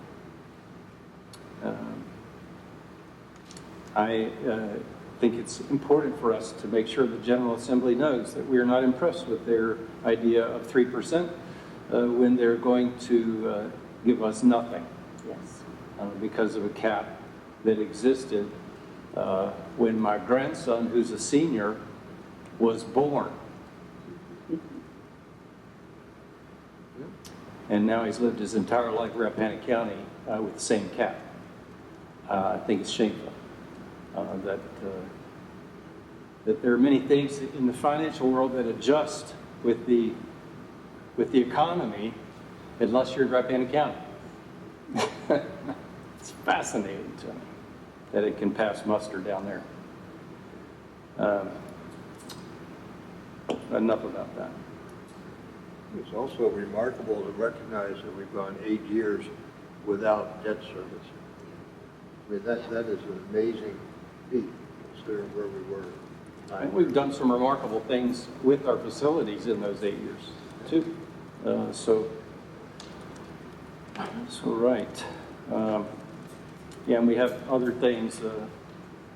I think it's important for us to make sure the General Assembly knows that we are not impressed with their idea of 3% when they're going to give us nothing Yes. because of a cap that existed when my grandson, who's a senior, was born. And now he's lived his entire life in Rappahannock County with the same cap. I think it's shameful that there are many things in the financial world that adjust with the economy unless you're in Rappahannock County. It's fascinating to me that it can pass muster down there. Enough about that. It's also remarkable to recognize that we've gone 8 years without debt service. I mean, that is an amazing feat considering where we were. And we've done some remarkable things with our facilities in those 8 years, too. So right. Yeah, and we have other things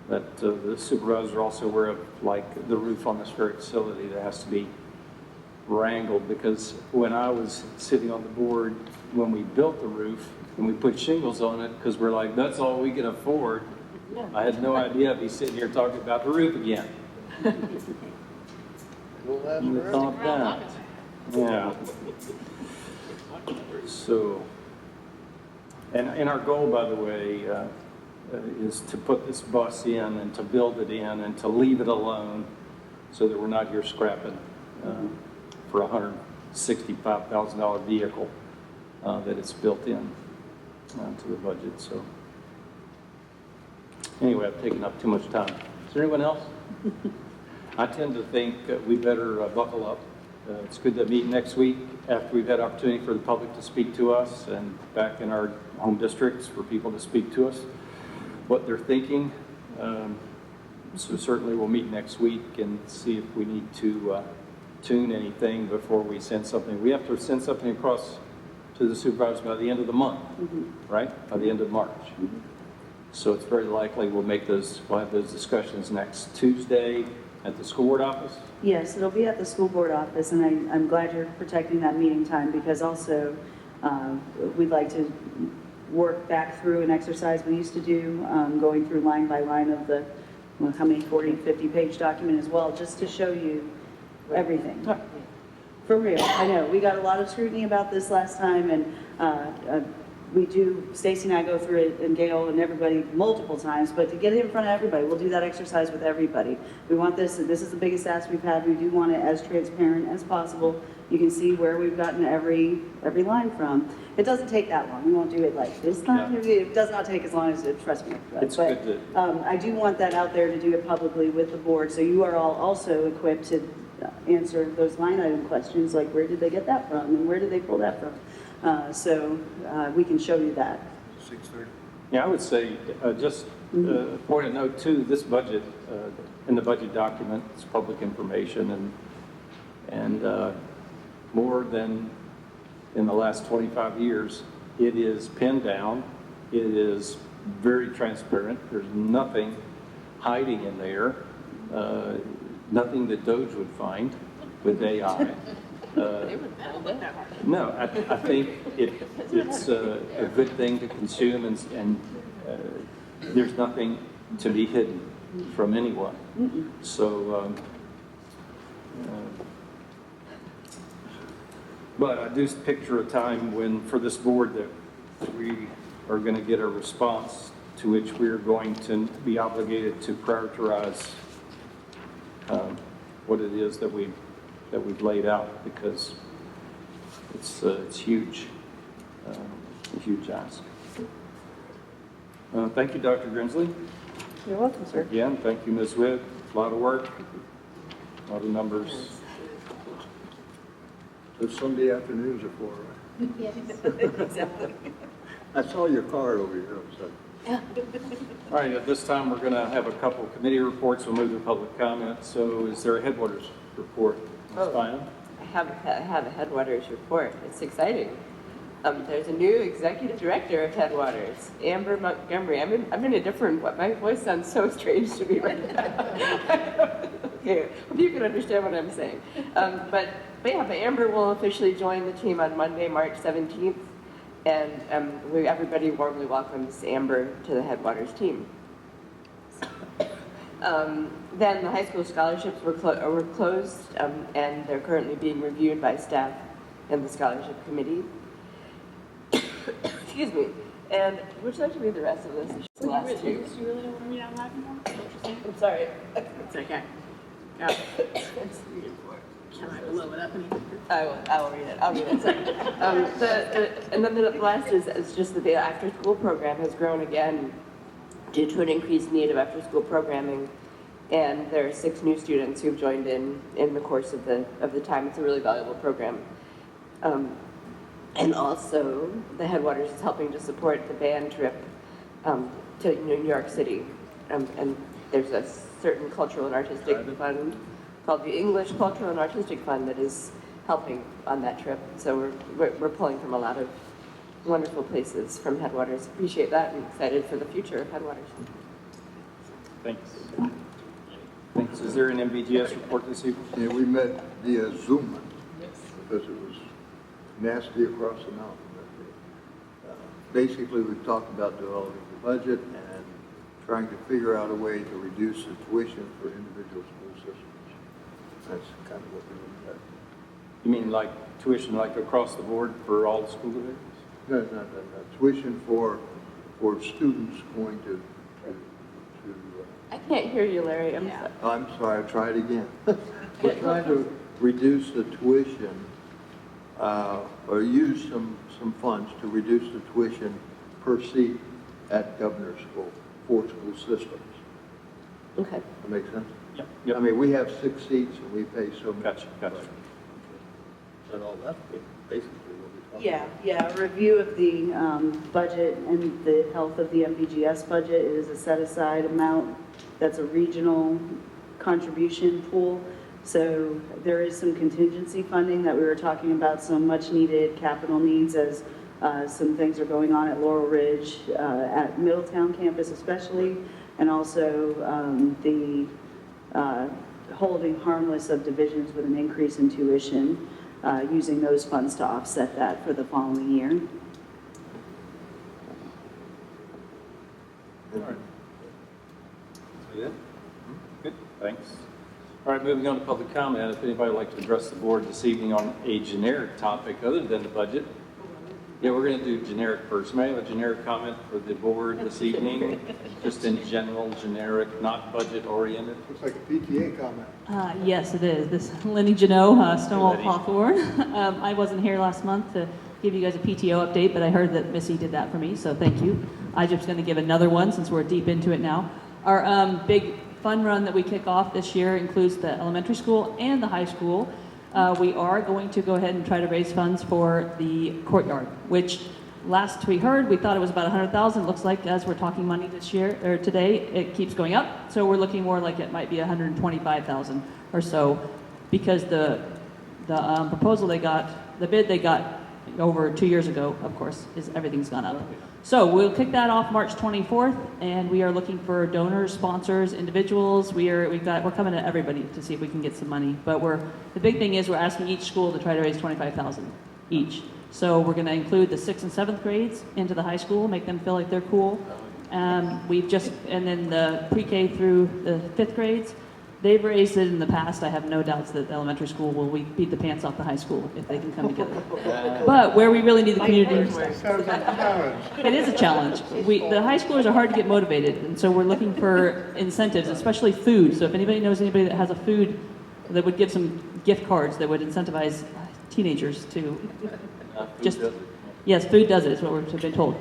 that the supervisors are also aware of, like the roof on this very facility that has to be wrangled, because when I was sitting on the board, when we built the roof and we put shingles on it, because we're like, that's all we can afford, I had no idea I'd be sitting here talking about the roof again. It'll last We forever. thought that. Yeah. So, and our goal, by the way, is to put this bus in and to build it in and to leave it alone so that we're not here scrapping for a $165,000 vehicle that it's built in to the budget. So anyway, I've taken up too much time. Is there anyone else? I tend to think we better buckle up. It's good to meet next week after we've had opportunity for the public to speak to us and back in our home districts for people to speak to us what they're thinking. So certainly we'll meet next week and see if we need to tune anything before we send something. We have to send something across to the supervisors by the end of the month, right? By the end of March. So it's very likely we'll have those discussions next Tuesday at the school board office. Yes, it'll be at the school board office, and I'm glad you're protecting that meeting time, because also we'd like to work back through an exercise we used to do, going through line by line of the, well, how many 40, 50 page document as well, just to show you everything. For real, I know, we got a lot of scrutiny about this last time, and we do, Stacy and I go through it, and Gail and everybody multiple times, but to get it in front of everybody, we'll do that exercise with everybody. We want this is the biggest ask we've had. We do want it as transparent as possible. You can see where we've gotten every line from. It doesn't take that long. We won't do it like this time. Yeah. It does not take as long as it, trust me. It's but, good to... I do want that out there to do it publicly with the board, so you are all also equipped to answer those line item questions, like where did they get that from and where did they pull that from? So we can show you that. 6:30. Yeah, I would say just point of note too, this budget, in the budget document, it's public information, and more than in the last 25 years, it is pinned down, it is very transparent, there's nothing hiding in there, nothing that Doge would find with AI. No, I think it's a good thing to consume, and there's nothing to be hidden from anyone. So, but I do picture a time when, for this board, that we are going to get a response to which we are going to be obligated to prioritize what it is that we've laid out, because it's huge, a huge ask. Thank you, Dr. Grinsley. You're welcome, sir. Again, thank you, Ms. Witt. A lot of work, a lot of numbers. Those Sunday afternoons are for, right? Yes. Exactly. I saw your card over here, so. All right, at this time, we're going to have a couple of committee reports. We'll move to public comment. So is there a headwaters report? Ms. Bynum? I have a Headwaters report. It's exciting. There's a new executive director of Headwaters, Amber Montgomery. I'm in a different, my voice sounds so strange to me right now. Okay, hope you can understand what I'm saying. But Amber will officially join the team on Monday, March 17th, and everybody warmly welcomes Amber to the Headwaters team. Then the high school scholarships were closed, and they're currently being reviewed by staff and the scholarship committee. Excuse me. And would you like to read the rest of this? The last two. You really don't want to read out loud anymore? Is that what you're saying? I'm sorry. It's okay. Got it. Can I blow it up any? I will read it. I'll read it. Sorry. And then the last is just that the after-school program has grown again due to an increased need of after-school programming, and there are 6 new students who've joined in the course of the time. It's a really valuable program. And also, the Headwaters is helping to support the band trip to New York City. And there's a certain cultural and artistic fund called the English Cultural and Artistic Fund that is helping on that trip. So we're pulling from a lot of wonderful places from Headwaters. Appreciate that and excited for the future of Headwaters. Thanks. Thanks. Is there an MVGS report this evening? Yeah, we met via Zoom because it was nasty across the mountain. Basically, we've talked about developing the budget and trying to figure out a way to reduce the tuition for individual school systems. That's kind of what we looked at. You mean like tuition like across the board for all the school divisions? No. Tuition for students going to I can't hear you, Larry. I'm sorry. I'm sorry, I'll try it again. We're trying to reduce the tuition, or use some funds to reduce the tuition per seat at governor's school for school systems. Okay. That make sense? Yep. I mean, we have 6 seats and we pay so much. Gotcha. And all that, basically what we talked Yeah, a review of the budget and the health of the MVGS budget. It is a set-aside amount that's a regional contribution pool. So there is some contingency funding that we were talking about, some much-needed capital needs as some things are going on at Laurel Ridge, at Middletown campus especially, and also the holding harmless subdivisions with an increase in tuition, using those funds to offset that for the following year. All right. Good, thanks. All right, moving on to public comment. If anybody would like to address the board this evening on a generic topic other than the budget. Yeah, we're going to do generic first. May I have a generic comment for the board this evening? Just in general, generic, not budget oriented. Looks like a PTA comment. Yes, it is. This is Lenny Janot, Stonewall Lenny. Hawthorne. I wasn't here last month to give you guys a PTO update, but I heard that Missy did that for me, so thank you. I'm just going to give another one since we're deep into it now. Our big fun run that we kick off this year includes the elementary school and the high school. We are going to go ahead and try to raise funds for the courtyard, which last we heard, we thought it was about $100,000. Looks like as we're talking money this year or today, it keeps going up. So we're looking more like it might be $125,000 or so, because the proposal they got, the bid they got over 2 years ago, of course, is everything's gone up. So we'll kick that off March 24th, and we are looking for donors, sponsors, individuals. We're coming to everybody to see if we can get some money. But the big thing is we're asking each school to try to raise $25,000 each. So we're going to include the 6th and 7th grades into the high school, make them feel like they're cool. And then the pre-K through the 5th grades. They've raised it in the past. I have no doubts that the elementary school will beat the pants off the high school if they can come together. But where we really need the community, it is a challenge. The high schoolers are hard to get motivated, and so we're looking for incentives, especially food. So if anybody knows anybody that has a food that would give some gift cards that would incentivize teenagers to just. Yes, food does it, is what we've been told.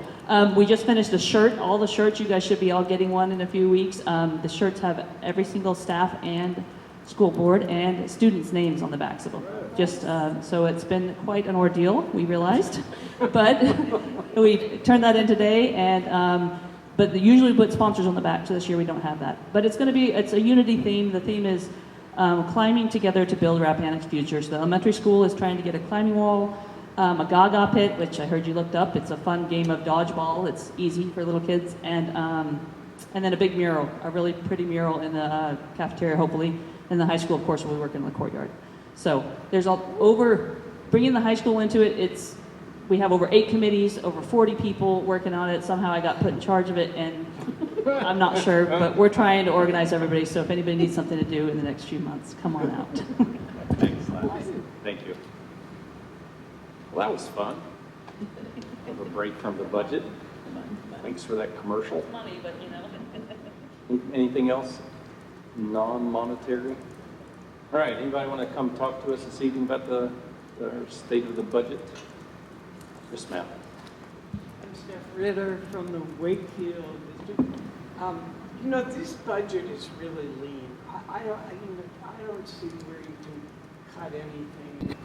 We just finished a shirt. All the shirts, you guys should be all getting one in a few weeks. The shirts have every single staff and school board and students' names on the backs of them. Just so it's been quite an ordeal, we realized. But we turned that in today, and but they usually put sponsors on the back, so this year we don't have that. But it's a unity theme. The theme is climbing together to build Rappahannock's future. So the elementary school is trying to get a climbing wall. a Gaga pit, which I heard you looked up. It's a fun game of dodgeball. It's easy for little kids. And then a big mural, a really pretty mural in the cafeteria, hopefully. And the high school, of course, will be working in the courtyard. So there's bringing the high school into it, we have over 8 committees, over 40 people working on it. Somehow I got put in charge of it, and I'm not sure, but we're trying to organize everybody. So if anybody needs something to do in the next few months, come on out. Thanks, Lance. Thank you. Well, that was fun. Have a break from the budget. Thanks for that commercial. Money, but Anything else non-monetary? All right, anybody want to come talk to us this evening about the state of the budget? Yes, ma'am. I'm Steph Ritter from the Wakefield District. This budget is really lean. I don't see where you can cut anything.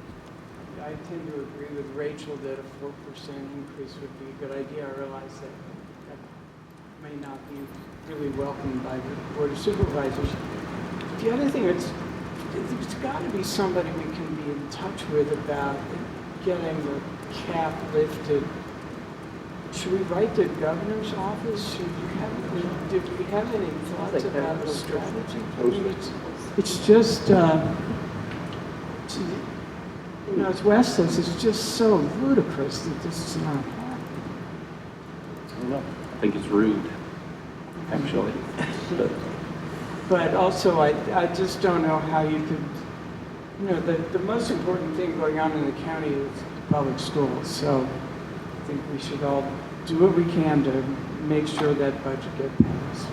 I tend to agree with Rachel that a 4% increase would be a good idea. I realize that may not be really welcomed by the Board of Supervisors. The other thing, there's got to be somebody we can be in touch with about getting the cap lifted. Should we write the governor's office? Did we have any thoughts about a strategy? I mean, it's just, as Wes says, it's just so ludicrous that this is not happening. I don't know. I think it's rude, actually. But also, I just don't know how you could, the most important thing going on in the county is public schools. So I think we should all do what we can to make sure that budget gets passed.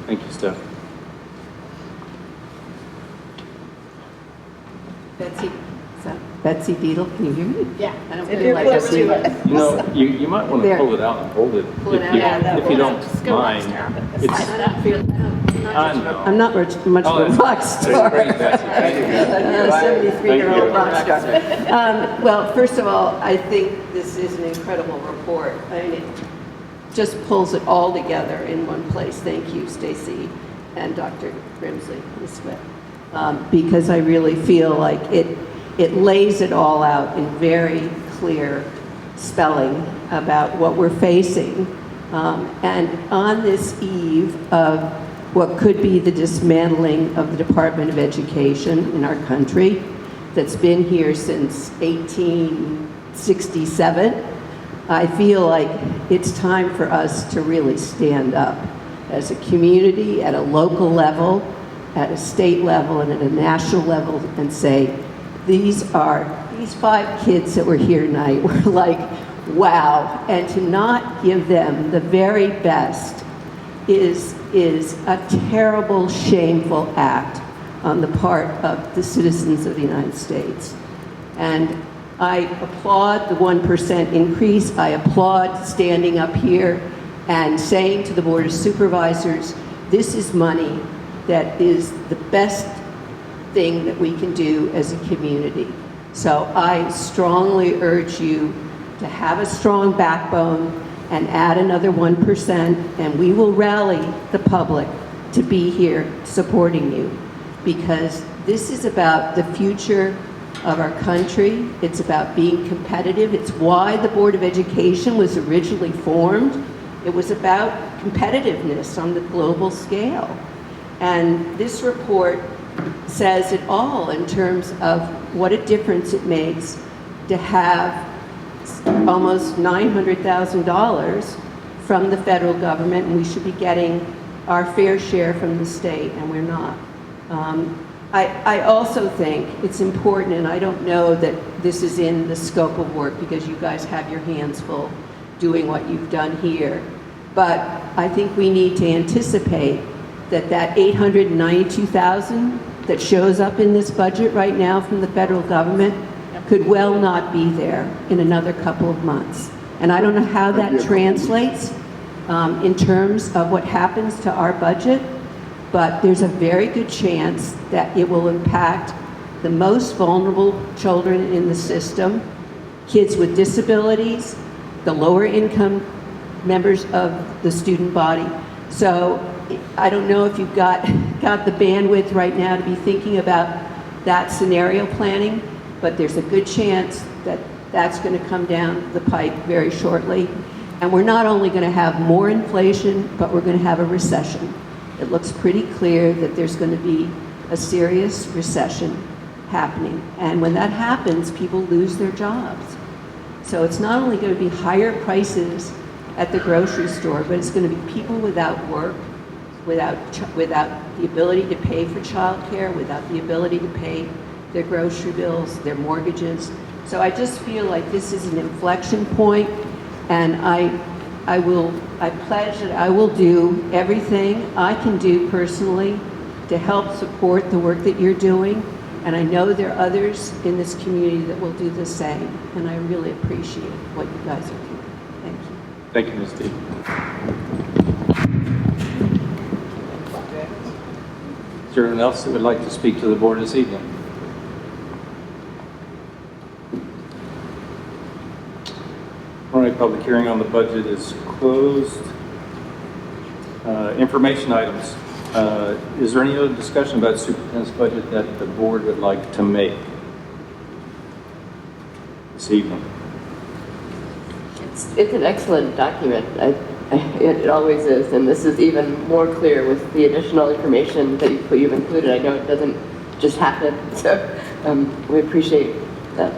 Thank you, Steph. Betsy Beadle, can you hear me? Yeah. I don't feel like I see it. You might want to pull it out and hold it if you don't mind. I know. I'm not much of a rock star. That's great, Betsy. Thank you. 73-year-old rock star. Well, first of all, I think this is an incredible report. I mean, it just pulls it all together in one place. Thank you, Stacy and Dr. Grimsley, Ms. Swift, because I really feel like it lays it all out in very clear spelling about what we're facing. And on this eve of what could be the dismantling of the Department of Education in our country that's been here since 1867, I feel like it's time for us to really stand up as a community at a local level, at a state level, and at a national level and say, these 5 kids that were here tonight were like, wow. And to not give them the very best is a terrible, shameful act on the part of the citizens of the United States. And I applaud the 1% increase. I applaud standing up here and saying to the Board of Supervisors, this is money that is the best thing that we can do as a community. So I strongly urge you to have a strong backbone and add another 1%, and we will rally the public to be here supporting you, because this is about the future of our country. It's about being competitive. It's why the Board of Education was originally formed. It was about competitiveness on the global scale. And this report says it all in terms of what a difference it makes to have almost $900,000 from the federal government, and we should be getting our fair share from the state, and we're not. I also think it's important, and I don't know that this is in the scope of work because you guys have your hands full doing what you've done here, but I think we need to anticipate that $892,000 that shows up in this budget right now from the federal government could well not be there in another couple of months. And I don't know how that translates in terms of what happens to our budget, but there's a very good chance that it will impact the most vulnerable children in the system, kids with disabilities, the lower income members of the student body. So I don't know if you've got the bandwidth right now to be thinking about that scenario planning, but there's a good chance that that's going to come down the pike very shortly. And we're not only going to have more inflation, but we're going to have a recession. It looks pretty clear that there's going to be a serious recession happening. And when that happens, people lose their jobs. So it's not only going to be higher prices at the grocery store, but it's going to be people without work, without the ability to pay for childcare, without the ability to pay their grocery bills, their mortgages. So I just feel like this is an inflection point, and I pledge that I will do everything I can do personally to help support the work that you're doing. And I know there are others in this community that will do the same. And I really appreciate what you guys are doing. Thank you. Thank you, Ms. Deeb. Is there anyone else that would like to speak to the board this evening? All right, public hearing on the budget is closed. Information items. Is there any other discussion about superintendent's budget that the board would like to make this evening? It's an excellent document. It always is, and this is even more clear with the additional information that you've included. I know it doesn't just happen, so we appreciate that.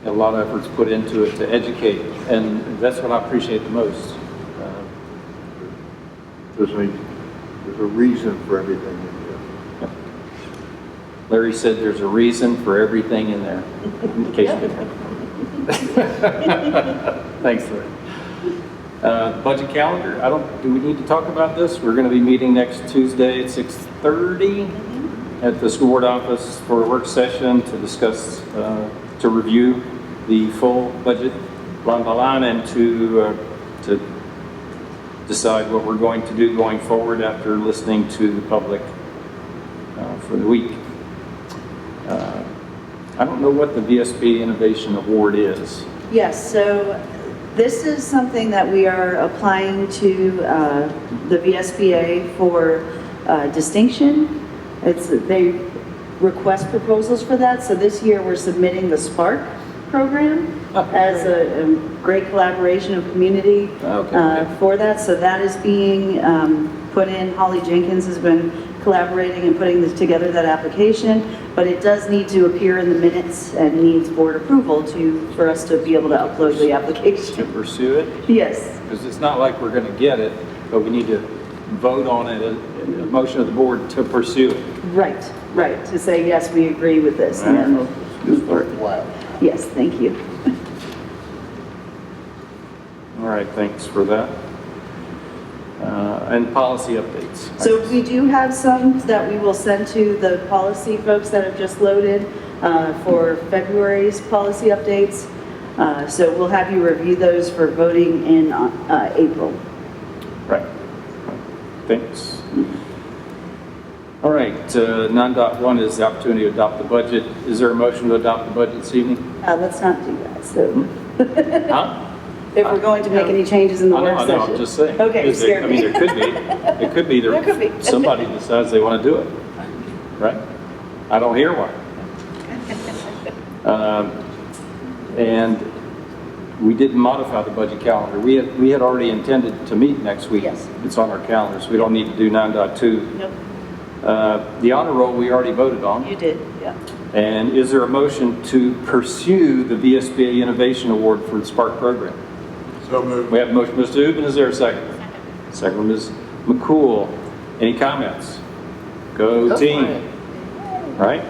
A lot of efforts put into it to educate, and that's what I appreciate the most. There's a reason for everything in there. Larry said there's a reason for everything in there, in case you didn't know. Thanks, Larry. Budget calendar, do we need to talk about this? We're going to be meeting next Tuesday at 6:30 at the school board office for a work session to discuss, to review the full budget line by line and to decide what we're going to do going forward after listening to the public for the week. I don't know what the VSB Innovation Award is. Yes, so this is something that we are applying to the VSBA for distinction. They request proposals for that, so this year we're submitting the SPARK program as a great collaboration of community for that. So that is being put in. Holly Jenkins has been collaborating and putting this together, that application, but it does need to appear in the minutes and needs board approval for us to be able to upload the application. To pursue it? Yes. Because it's not like we're going to get it, but we need to vote on it, a motion of the board to pursue it. Right, right, to say, yes, we agree with this. And then move forward. Wow. Yes, thank you. All right, thanks for that. And policy updates. So we do have some that we will send to the policy folks that have just loaded for February's policy updates. So we'll have you review those for voting in April. Right. Thanks. All right, 9.1 is the opportunity to adopt the budget. Is there a motion to adopt the budget this evening? Let's not do that. So Huh? if we're going to make any changes in the work session. I'm just saying. Okay, you scared me. There could be. It could be There could be. somebody decides they want to do it, right? I don't hear one. And we didn't modify the budget calendar. We had already intended to meet next week. Yes. It's on our calendar, so we don't need to do 9.2. Nope, The honor roll we already voted on. you did, yeah. And is there a motion to pursue the VSBA Innovation Award for the Spark program? So moved. We have a motion, Mr. Ubben. Is there a second? Second from Ms. McCool. Any comments? Go Go team. for it. Right?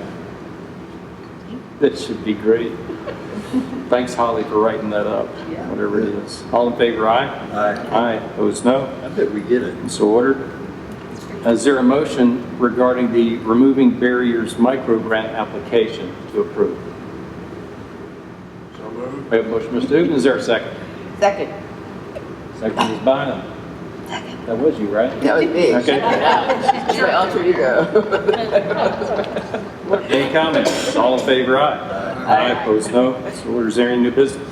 That should be great. Thanks, Holly, for writing that up, Yeah. whatever it is. All in favor, aye? Aye. Aye. Opposed, no? I bet we get it. So ordered. Is there a motion regarding the Removing Barriers Micro Grant application to approve? So moved. We have a motion, Mr. Ubben. Is there a second? Second. Second, Ms. Bynum. That was you, right? That was me. Okay. It's my alter ego. Any comments? All in favor, aye? Aye. Opposed, no? So ordered. Is there any new business?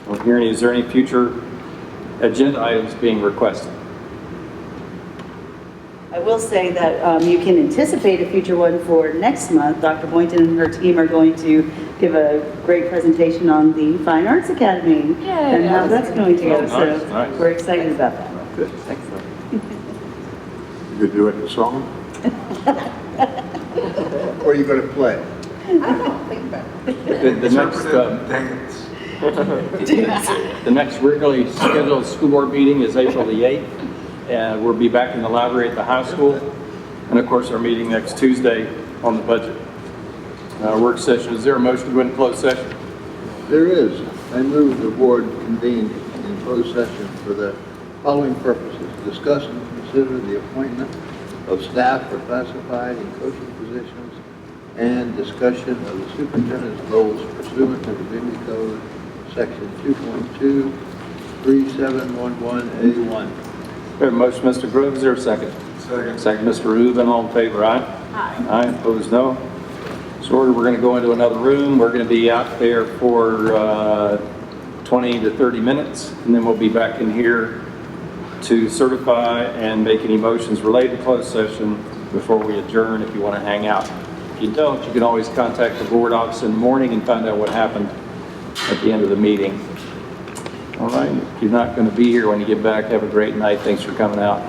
Well, hearing, is there any future agenda items being requested? I will say that you can anticipate a future one for next month. Dr. Boynton and her team are going to give a great presentation on the Fine Arts Academy and how that's going to go. Oh, nice, So nice. we're excited about that. Good, excellent. You could do it in song? Or are you going to play? The next regularly scheduled school board meeting is April the 8th. And we'll be back in the library at the high school. And of course, our meeting next Tuesday on the budget. Work session, is there a motion to go into closed session? There is. I move the board convene in closed session for the following purposes. Discuss and consider the appointment of staff for classified and coaching positions and discussion of the superintendent's roles pursuant to Virginia Code, Section 2.2, 3711A1. We have a motion, Mr. Groves, is there a second? Second. Second, Mr. Rubin, all in favor, aye? Aye. Aye, opposed, no. So we're going to go into another room. We're going to be out there for 20 to 30 minutes, and then we'll be back in here to certify and make any motions related to closed session before we adjourn if you want to hang out. If you don't, you can always contact the board office in the morning and find out what happened at the end of the meeting. All right, if you're not going to be here when you get back, have a great night. Thanks for coming out.